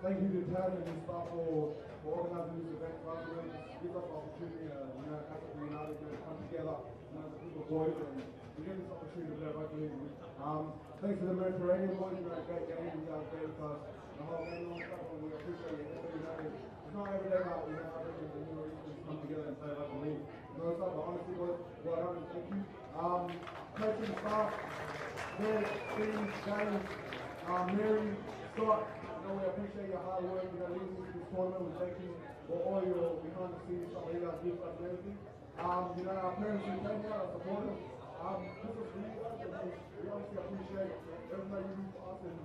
D: thank you to Tad and his staff for organising this event for us. It gives us the opportunity, Africa United to come together, as a group of boys, and we get this opportunity to play rugby league. Thanks to the Mediterranean boys, great game, great class. The whole game long stuff, and we appreciate it. It's not every day that Africans and New Orleans come together and play rugby league. No stuff, but honestly, boys, well done and thank you. Coaching staff, Greg, Steve, James, Mary, Scott, we appreciate your hard work. Leading into this tournament, we thank you for all your behind the scenes stuff that you guys do for us and everything. Our parents who came out, our supporters, this was for you guys, and we honestly appreciate everything that you do for us and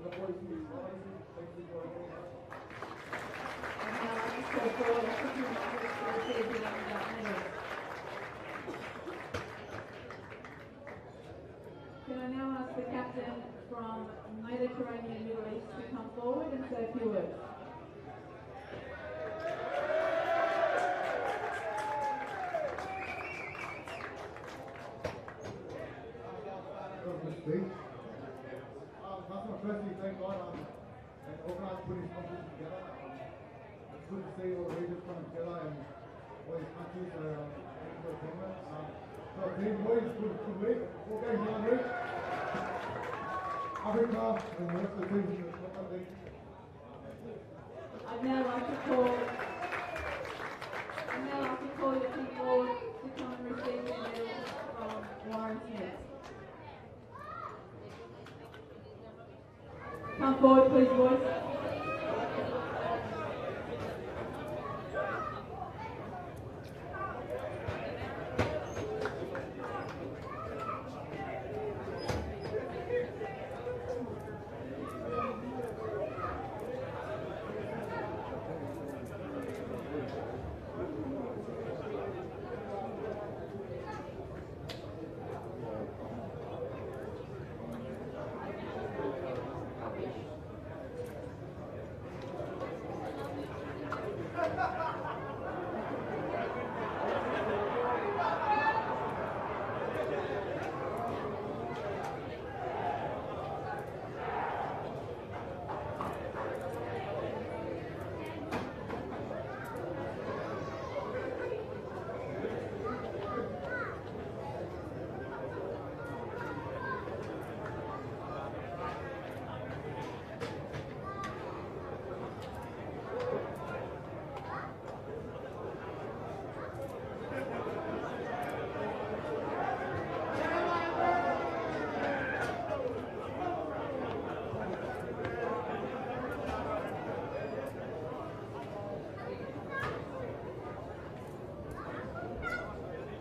D: the boys who honestly, thank you for everything.
C: Can I now ask the captain from Mediterranean Middle East to come forward and say a few words?
D: Firstly, thank God and organize putting this competition together. It's good to see all the regions coming together and all these countries that are into the tournament. So, team boys, good week. 4 games in 1 week. Africa and the rest of the teams in the Scotland League.
C: I'd now like to call your team forward to come and receive their medals from Warren Smith. Come forward, please, boys.